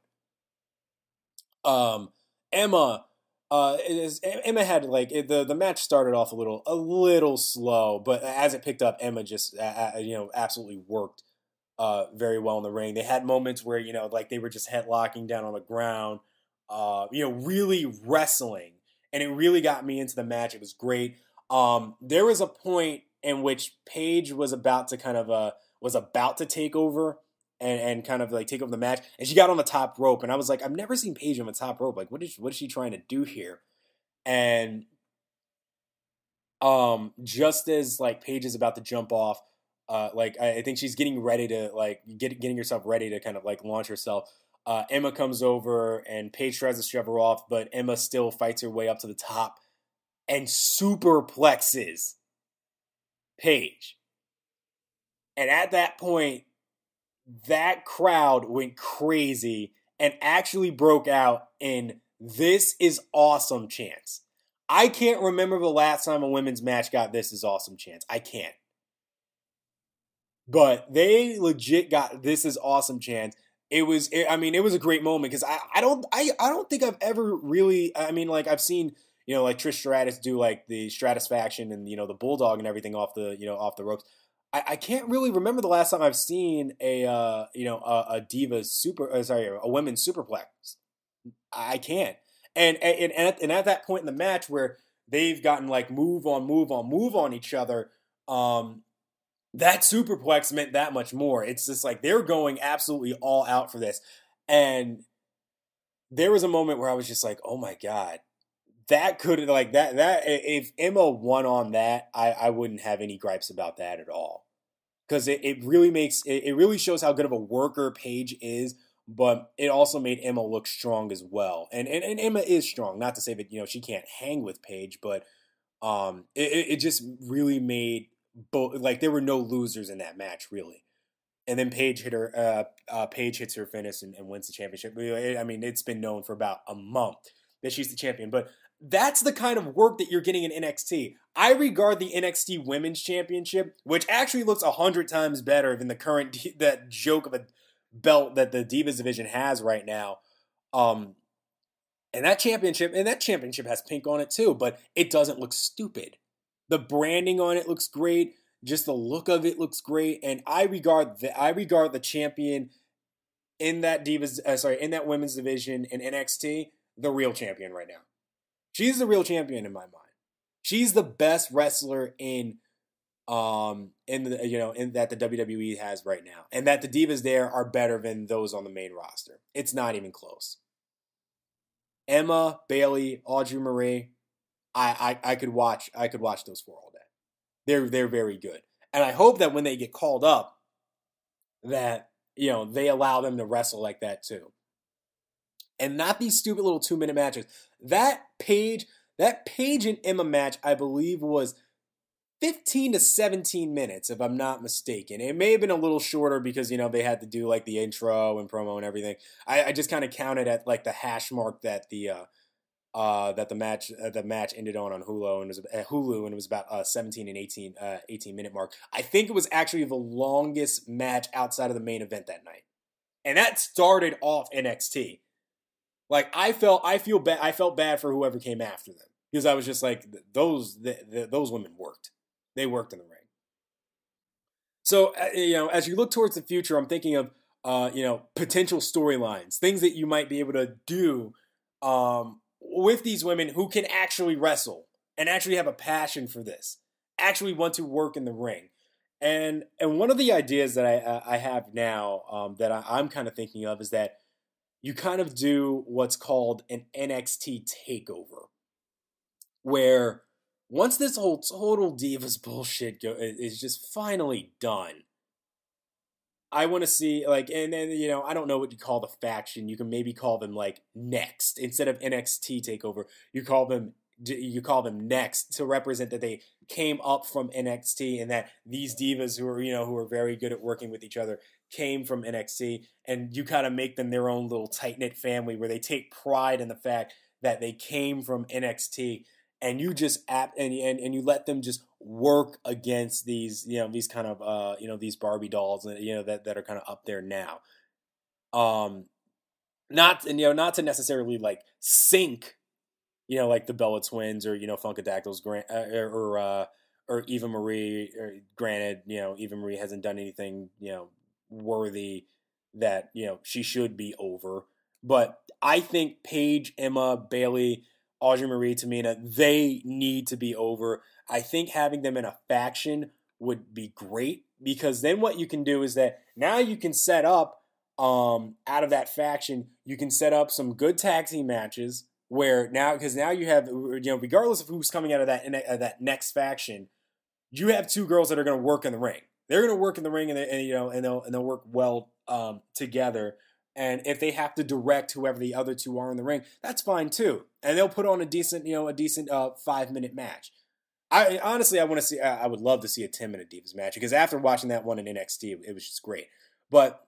Emma had the match started off a little slow, but as it picked up, Emma just absolutely worked very well in the ring. They had moments where they were just headlocking down on the ground, really wrestling, and it really got me into the match. It was great. There was a point in which Paige was about to take over and kind of like take over the match, and she got on the top rope, and I was like, I've never seen Paige on the top rope. Like, what is she trying to do here? And just as like Paige is about to jump off, I think she's getting ready to getting herself ready to kind of like launch herself. Emma comes over and Paige tries to shove her off, but Emma still fights her way up to the top and superplexes Paige. And at that point, that crowd went crazy and actually broke out in "This is awesome" chants. I can't remember the last time a women's match got "This is awesome" chants. I can't. But they legit got "This is awesome" chants. It was a great moment because I don't think I've ever really, I've seen, Trish Stratus do like the Stratusfaction and, the Bulldog and everything off the ropes. I can't really remember the last time I've seen a Diva a women's superplex. I can't. And at that point in the match where they've gotten like move on each other, that superplex meant that much more. It's just like they're going absolutely all out for this. And there was a moment where I was just like, oh my God, that could like that if Emma won on that, I wouldn't have any gripes about that at all. Because it really shows how good of a worker Paige is, but it also made Emma look strong as well. And Emma is strong. Not to say that, she can't hang with Paige, but it just really made both, like, there were no losers in that match, really. And then Paige hits her finish and wins the championship. It's been known for about a month that she's the champion, but that's the kind of work that you're getting in NXT. I regard the NXT Women's Championship, which actually looks 100 times better than the current that joke of a belt that the Divas division has right now. And that championship has pink on it too, but it doesn't look stupid. The branding on it looks great. Just the look of it looks great, and I regard the champion in that in that women's division in NXT the real champion right now. She's the real champion in my mind. She's the best wrestler that the WWE has right now, and that the divas there are better than those on the main roster. It's not even close. Emma, Bayley, Audrey Marie, I could watch those four all day. They're very good, and I hope that when they get called up, that they allow them to wrestle like that too. And not these stupid little 2-minute matches. That Paige and Emma match, I believe, was 15 to 17 minutes, if I'm not mistaken. It may have been a little shorter because, they had to do like the intro and promo and everything. I just kind of counted at like the hash mark that the match ended on Hulu, and it was about 17 and 18 minute mark. I think it was actually the longest match outside of the main event that night. And that started off NXT. Like, I felt bad for whoever came after them. because I was just like, those women worked. They worked in the ring. So, as you look towards the future, I'm thinking of, potential storylines, things that you might be able to do with these women who can actually wrestle and actually have a passion for this, actually want to work in the ring. And one of the ideas that I have now that I'm kind of thinking of is that you kind of do what's called an NXT takeover, where once this whole total Divas bullshit is just finally done, I want to see, like, and I don't know what you call the faction. You can maybe call them like Next instead of NXT takeover. You call them Next to represent that they came up from NXT and that these divas who are very good at working with each other came from NXT, and you kind of make them their own little tight-knit family where they take pride in the fact that they came from NXT, and you just and you let them just work against these these kind of these Barbie dolls that are kind of up there now. Not to necessarily like sink like the Bella Twins or Funkadactyls or Eva Marie. Or, granted, Eva Marie hasn't done anything worthy that she should be over. But I think Paige, Emma, Bayley, Audrey Marie, Tamina, they need to be over. I think having them in a faction would be great, because then what you can do is that now you can set up out of that faction, you can set up some good tag team matches where because now you have regardless of who's coming out of that next faction, you have two girls that are going to work in the ring. They're going to work in the ring, and they'll work well together. And if they have to direct whoever the other two are in the ring, that's fine too. And they'll put on a decent 5-minute match. I would love to see a 10-minute Divas match, because after watching that one in NXT, it was just great. But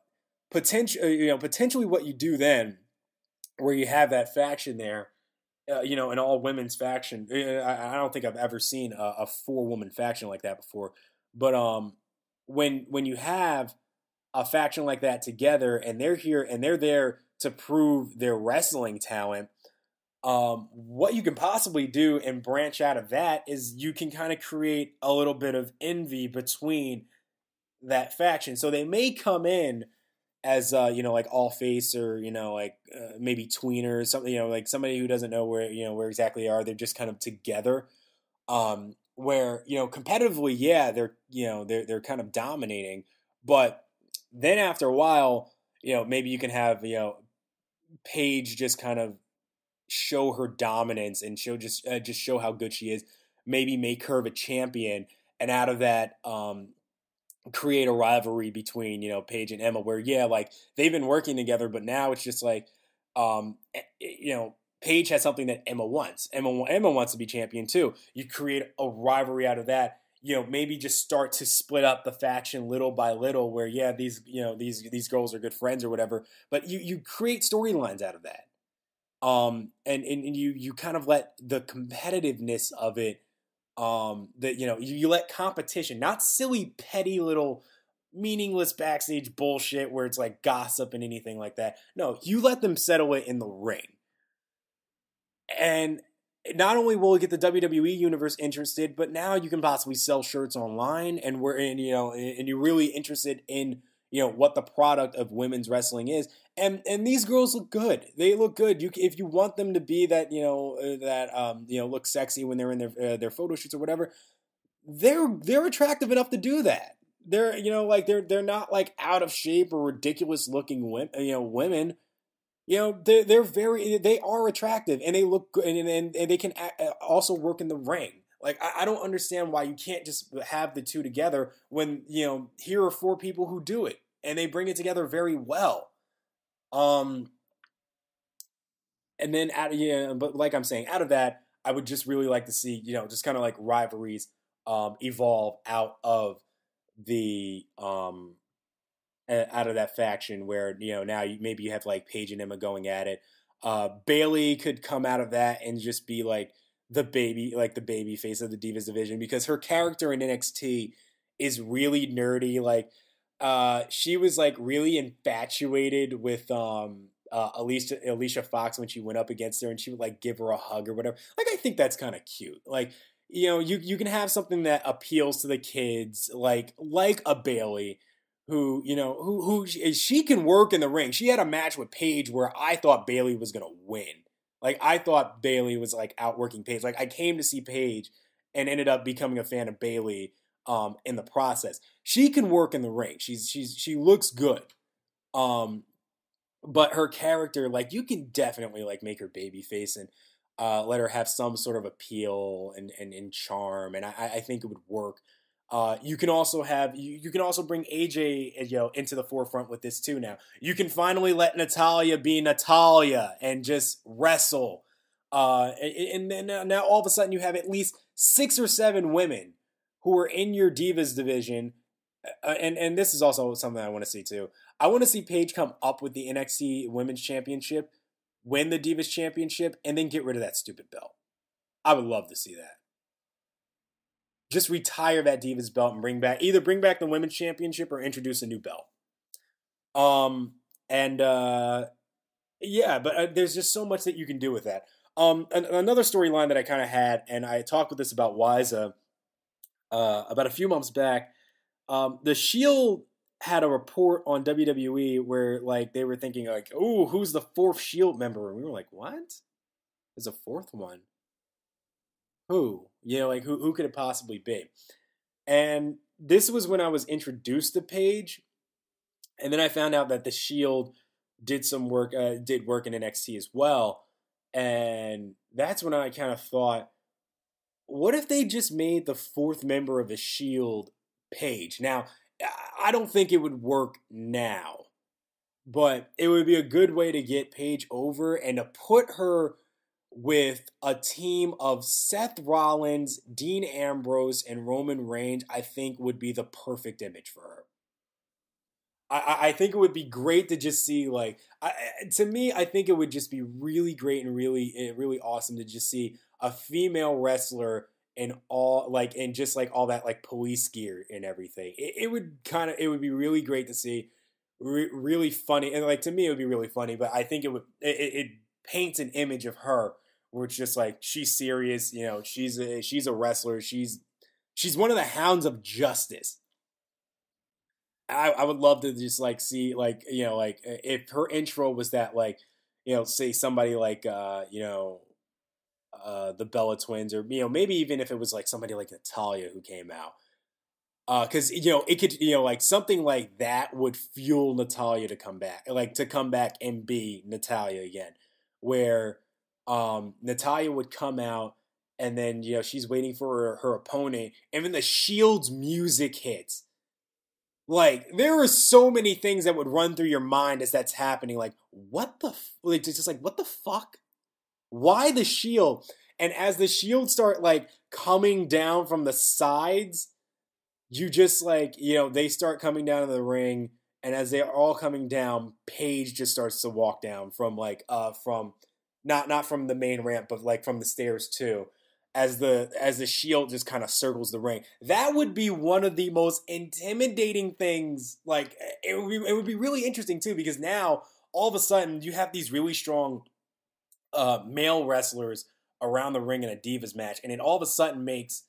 potentially what you do then, where you have that faction there, an all women's faction. I don't think I've ever seen a 4-woman faction like that before. But when you have a faction like that together, and they're here and they're there to prove their wrestling talent, what you can possibly do and branch out of that is you can kind of create a little bit of envy between that faction. So they may come in as like all face, or maybe tweeners, something, like somebody who doesn't know where exactly they are. They're just kind of together, where competitively, yeah, they're kind of dominating, but then after a while, maybe you can have Paige just kind of show her dominance and just show how good she is. Maybe make her a champion, and out of that, create a rivalry between Paige and Emma, where like they've been working together, but now it's just like Paige has something that Emma wants. Emma wants to be champion too. You create a rivalry out of that. Maybe just start to split up the faction little by little, where these girls are good friends or whatever, but you create storylines out of that. And you kind of let the competitiveness of it, that you let competition, not silly petty little meaningless backstage bullshit where it's like gossip and anything like that. No, you let them settle it in the ring. And not only will it get the WWE universe interested, but now you can possibly sell shirts online, and you're really interested in what the product of women's wrestling is. And these girls look good. They look good. If you want them to be that look sexy when they're in their photo shoots or whatever, they're attractive enough to do that. They're not like out of shape or ridiculous looking women. They are attractive, and they look good, and they can also work in the ring. Like, I don't understand why you can't just have the two together when, here are 4 people who do it, and they bring it together very well. And then but like I'm saying, out of that, I would just really like to see, just kind of like rivalries evolve out of the out of that faction, where now maybe you have like Paige and Emma going at it. Bayley could come out of that and just be like the baby face of the Divas division, because her character in NXT is really nerdy. Like she was like really infatuated with Alicia Fox when she went up against her and she would like give her a hug or whatever. Like, I think that's kind of cute. Like, you can have something that appeals to the kids, like a Bayley, who she can work in the ring. She had a match with Paige where I thought Bayley was gonna win. Like, I thought Bayley was like outworking Paige. Like, I came to see Paige and ended up becoming a fan of Bayley in the process. She can work in the ring. She looks good. But her character, like, you can definitely like make her babyface and let her have some sort of appeal and charm, and I think it would work. You can also have you can also bring AJ into the forefront with this too. Now you can finally let Natalya be Natalya and just wrestle. And then now all of a sudden you have at least 6 or 7 women who are in your Divas division. And this is also something I want to see too. I want to see Paige come up with the NXT Women's Championship, win the Divas Championship, and then get rid of that stupid belt. I would love to see that. Just retire that Divas belt and bring back the Women's Championship or introduce a new belt. Yeah, but there's just so much that you can do with that. Another storyline that I kind of had, and I talked with this about Wiza about a few months back. The Shield had a report on WWE where like they were thinking like, "Oh, who's the 4th Shield member?" And we were like, "What? There's a 4th one? Who? Like who could it possibly be?" And this was when I was introduced to Paige, and then I found out that the Shield did work in NXT as well, and that's when I kind of thought, what if they just made the 4th member of the Shield Paige? Now, I don't think it would work now, but it would be a good way to get Paige over and to put her with a team of Seth Rollins, Dean Ambrose, and Roman Reigns. I think would be the perfect image for her. I think it would be great to just see, like, to me, I think it would just be really great and really awesome to just see a female wrestler in all, like, and just like all that, like, police gear and everything. It would be really great to see, really funny, and like to me, it would be really funny. But I think it paints an image of her where it's just like she's serious, she's a wrestler, she's one of the hounds of justice. I would love to just like see like like if her intro was that like say somebody like the Bella Twins, or maybe even if it was like somebody like Natalya who came out, because it could like something like that would fuel Natalya to come back, and be Natalya again, where Natalya would come out and then she's waiting for her opponent, and then the Shield's music hits. Like, there are so many things that would run through your mind as that's happening. Like, what the fuck? Why the Shield? And as the Shield start, like, coming down from the sides, you just, like, they start coming down to the ring. And as they're all coming down, Paige just starts to walk down from, like, not from the main ramp, but, like, from the stairs, too. As the Shield just kind of circles the ring. That would be one of the most intimidating things. Like, it would be really interesting too, because now all of a sudden you have these really strong male wrestlers around the ring in a Divas match, and it all of a sudden makes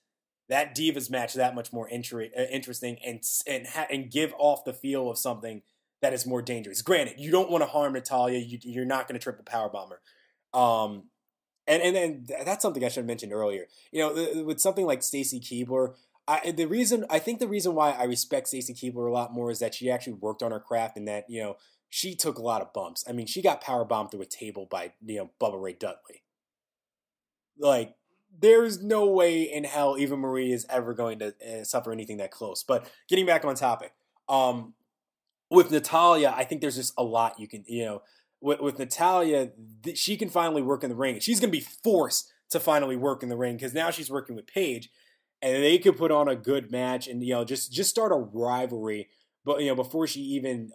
that Divas match that much more interesting and give off the feel of something that is more dangerous. Granted, you don't want to harm Natalya. You're not going to triple powerbomb her. And then that's something I should have mentioned earlier. With something like Stacy Keibler, I think the reason why I respect Stacy Keibler a lot more is that she actually worked on her craft, and that she took a lot of bumps. I mean, she got powerbombed through a table by Bubba Ray Dudley. Like, there's no way in hell Eva Marie is ever going to suffer anything that close. But getting back on topic, with Natalya, I think there's just a lot you can With Natalya, she can finally work in the ring. She's going to be forced to finally work in the ring because now she's working with Paige, and they could put on a good match and just start a rivalry. But before she even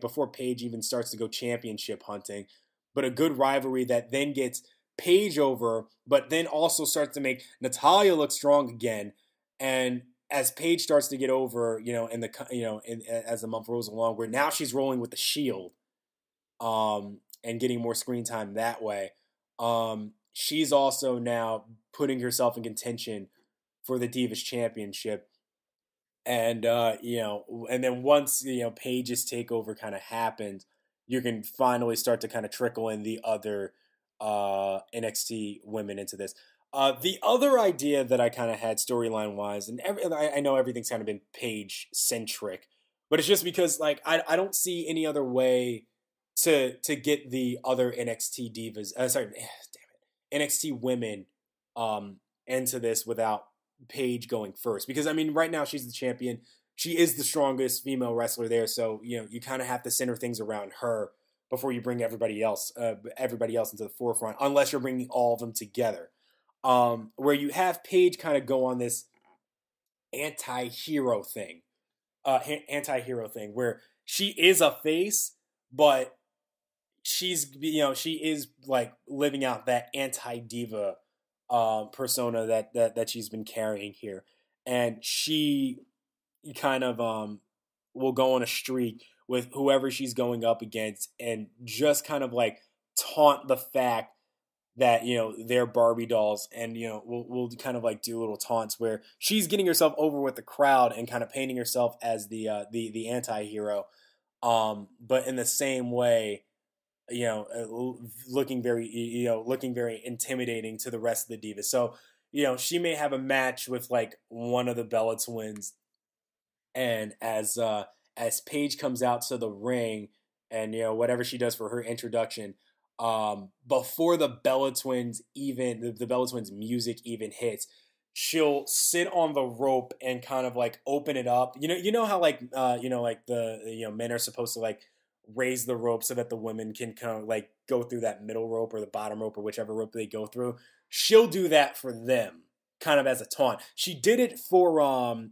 before Paige even starts to go championship hunting, but a good rivalry that then gets Paige over, but then also starts to make Natalya look strong again. And as Paige starts to get over, as the month rolls along, where now she's rolling with the Shield. and getting more screen time that way. She's also now putting herself in contention for the Divas Championship. And and then once Paige's takeover kind of happens, you can finally start to kind of trickle in the other NXT women into this. The other idea that I kind of had storyline wise, and I know everything's kind of been Paige centric, but it's just because like I don't see any other way to get the other NXT divas, NXT women into this without Paige going first. Because I mean, right now she's the champion. She is the strongest female wrestler there, so you kind of have to center things around her before you bring everybody else into the forefront, unless you're bringing all of them together. Where you have Paige kind of go on this anti-hero thing, where she is a face, but she is like living out that anti-diva persona that she's been carrying here, and she kind of will go on a streak with whoever she's going up against and just kind of like taunt the fact that they're Barbie dolls, and we'll kind of like do little taunts where she's getting herself over with the crowd and kind of painting herself as the anti-hero, but in the same way looking very intimidating to the rest of the divas. So she may have a match with like one of the Bella twins, and as Paige comes out to the ring and whatever she does for her introduction, before the Bella twins the Bella twins music even hits, she'll sit on the rope and kind of like open it up. You know how like like the men are supposed to like raise the rope so that the women can kind of like go through that middle rope or the bottom rope or whichever rope they go through. She'll do that for them, kind of as a taunt. She did it for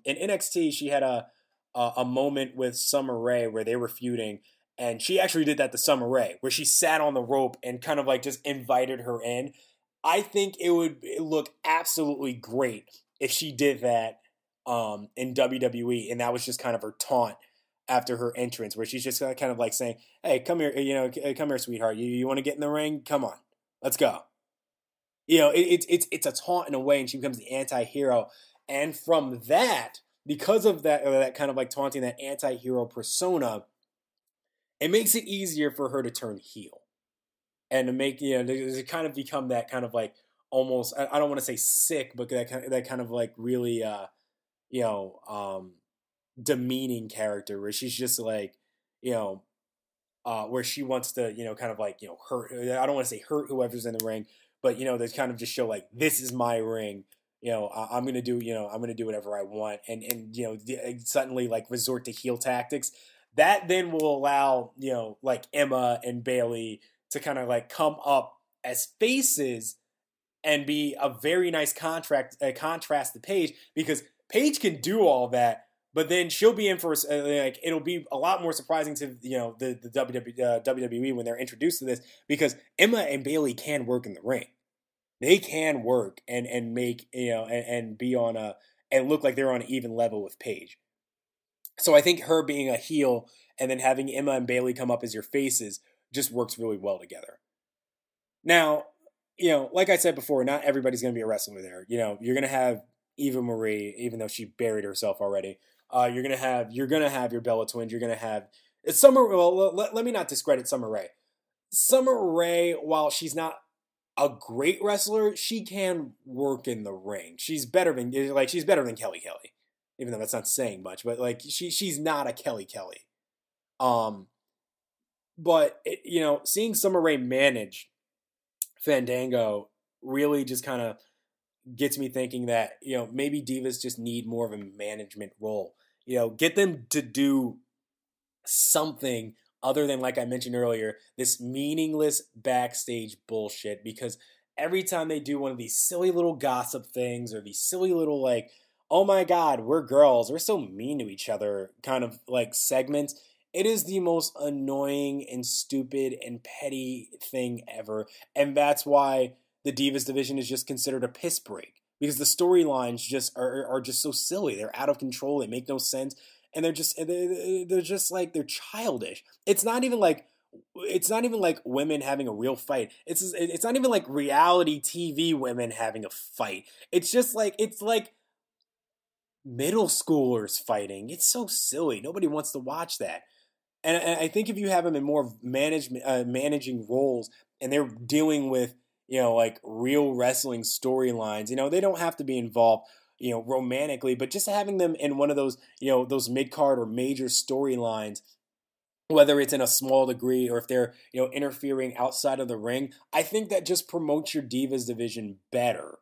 in NXT. She had a moment with Summer Rae where they were feuding, and she actually did that to Summer Rae, where she sat on the rope and kind of like just invited her in. I think it would look absolutely great if she did that in WWE, and that was just kind of her taunt after her entrance, where she's just kind of like saying, "Hey, come here, come here, sweetheart. You want to get in the ring? Come on, let's go." It's a taunt in a way, and she becomes the anti-hero. And from that, because of that kind of like taunting, that anti-hero persona, it makes it easier for her to turn heel and to make to kind of become that kind of like almost, I don't want to say sick, but that kind of like really demeaning character where she's just like where she wants to kind of like hurt. I don't want to say hurt whoever's in the ring, but they kind of just show like, this is my ring. I'm gonna do whatever I want, and suddenly like resort to heel tactics. That then will allow like Emma and Bayley to kind of like come up as faces and be a very nice contrast to Paige, because Paige can do all that, but then she'll be in for like, it'll be a lot more surprising to the WWE when they're introduced to this, because Emma and Bayley can work in the ring. They can work and make and be on and look like they're on an even level with Paige. So I think her being a heel and then having Emma and Bayley come up as your faces just works really well together. Now, like I said before, not everybody's going to be a wrestler there. You're going to have Eva Marie, even though she buried herself already. You're gonna have your Bella twins. You're gonna have Summer. Well, let me not discredit Summer Rae. Summer Rae, while she's not a great wrestler, she can work in the ring. She's better than Kelly Kelly, even though that's not saying much. But like she's not a Kelly Kelly. But seeing Summer Rae manage Fandango really just kind of gets me thinking that maybe divas just need more of a management role. Get them to do something other than, like I mentioned earlier, this meaningless backstage bullshit. Because every time they do one of these silly little gossip things or these silly little like, oh my God, we're girls, we're so mean to each other kind of like segments, it is the most annoying and stupid and petty thing ever. And that's why the Divas division is just considered a piss break, because the storylines just are just so silly. They're out of control. They make no sense. And they're just like, they're childish. It's not even like it's not even like women having a real fight. It's not even like reality TV women having a fight. It's like middle schoolers fighting. It's so silly. Nobody wants to watch that. And I think if you have them in more managing roles, and they're dealing with like real wrestling storylines, they don't have to be involved romantically, but just having them in one of those those mid card or major storylines, whether it's in a small degree or if they're interfering outside of the ring, I think that just promotes your Divas division better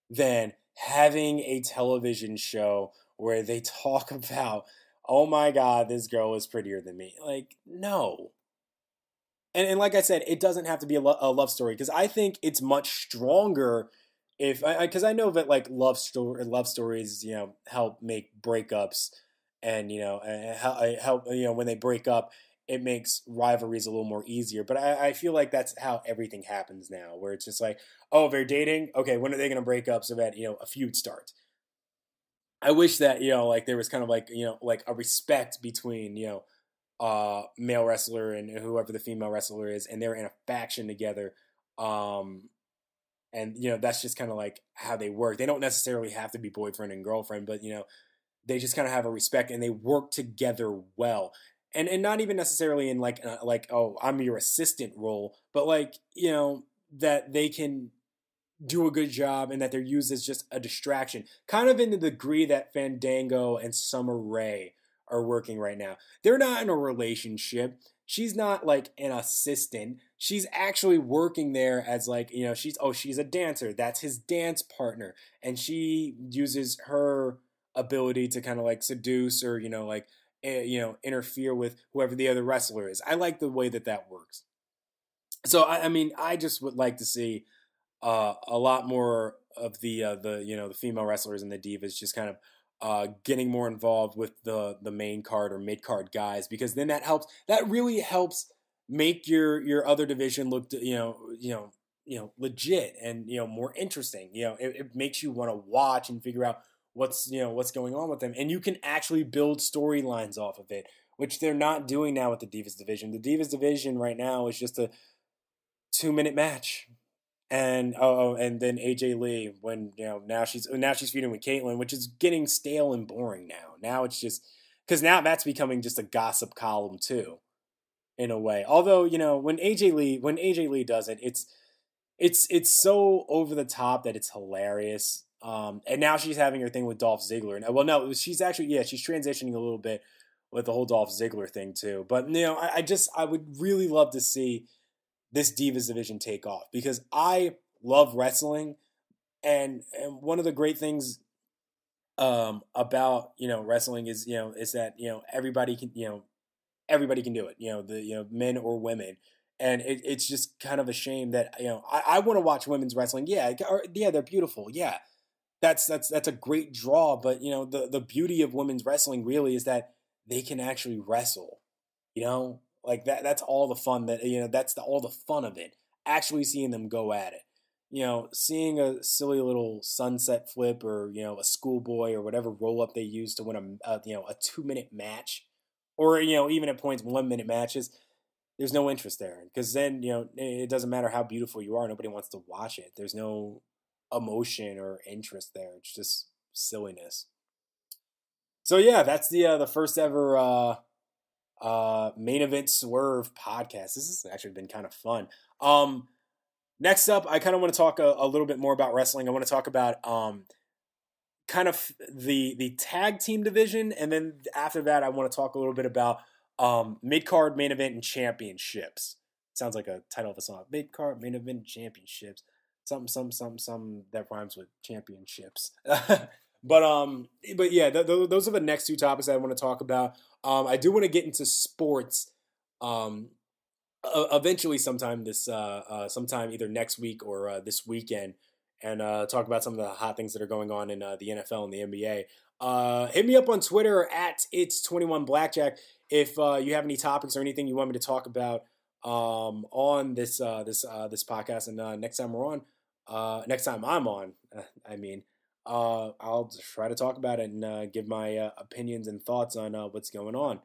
than having a television show where they talk about, oh my God, this girl is prettier than me. Like, no. And like I said, it doesn't have to be a love story, because I think it's much stronger if, because I know that like love stories, help make breakups, and help when they break up, it makes rivalries a little more easier. But I feel like that's how everything happens now, where it's just like, oh, they're dating, okay, when are they going to break up so that a feud starts? I wish that like there was kind of like like a respect between male wrestler and whoever the female wrestler is, and they're in a faction together. And that's just kind of like how they work. They don't necessarily have to be boyfriend and girlfriend, but they just kind of have a respect and they work together well. And not even necessarily in like oh, I'm your assistant role, but like that they can do a good job, and that they're used as just a distraction, kind of in the degree that Fandango and Summer Rae are working right now. They're not in a relationship. She's not like an assistant. She's actually working there as like, she's a dancer. That's his dance partner. And she uses her ability to kind of like seduce or, interfere with whoever the other wrestler is. I like the way that works. So, I mean, I just would like to see a lot more of the female wrestlers and the divas just kind of getting more involved with the main card or mid card guys, because then that really helps make your other division look legit and more interesting. It makes you want to watch and figure out what's going on with them, and you can actually build storylines off of it, which they're not doing now with the Divas division. The Divas division right now is just a 2-minute match. And and then AJ Lee, when now she's feuding with Kaitlyn, which is getting stale and boring now. Now it's just because now that's becoming just a gossip column too, in a way. Although when AJ Lee does it, it's so over the top that it's hilarious. And now she's having her thing with Dolph Ziggler, and well, no, she's actually she's transitioning a little bit with the whole Dolph Ziggler thing too. But I would really love to see this Divas division take off, because I love wrestling, and one of the great things about wrestling is is that everybody can do it, the men or women, and it's just kind of a shame that I want to watch women's wrestling, they're beautiful, that's a great draw, but the beauty of women's wrestling really is that they can actually wrestle, like that's all the fun that's all the fun of it. Actually seeing them go at it. Seeing a silly little sunset flip or, a schoolboy or whatever roll up they use to win a 2-minute match, or, even at points 1-minute matches, there's no interest there, because then, it doesn't matter how beautiful you are. Nobody wants to watch it. There's no emotion or interest there. It's just silliness. So yeah, that's the first ever, main event Swerve podcast. This has actually been kind of fun. Next up, I kind of want to talk a little bit more about wrestling. I want to talk about kind of the tag team division, and then after that, I want to talk a little bit about mid card, main event, and championships. Sounds like a title of a song. Mid card, main event, championships. Some that rhymes with championships. But yeah, those are the next two topics I want to talk about. I do want to get into sports eventually sometime sometime either next week or this weekend, and talk about some of the hot things that are going on in the NFL and the NBA. Hit me up on Twitter at It's21Blackjack if you have any topics or anything you want me to talk about on this podcast. And next time I'm on, I'll try to talk about it and give my opinions and thoughts on what's going on.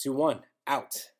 2-1 out.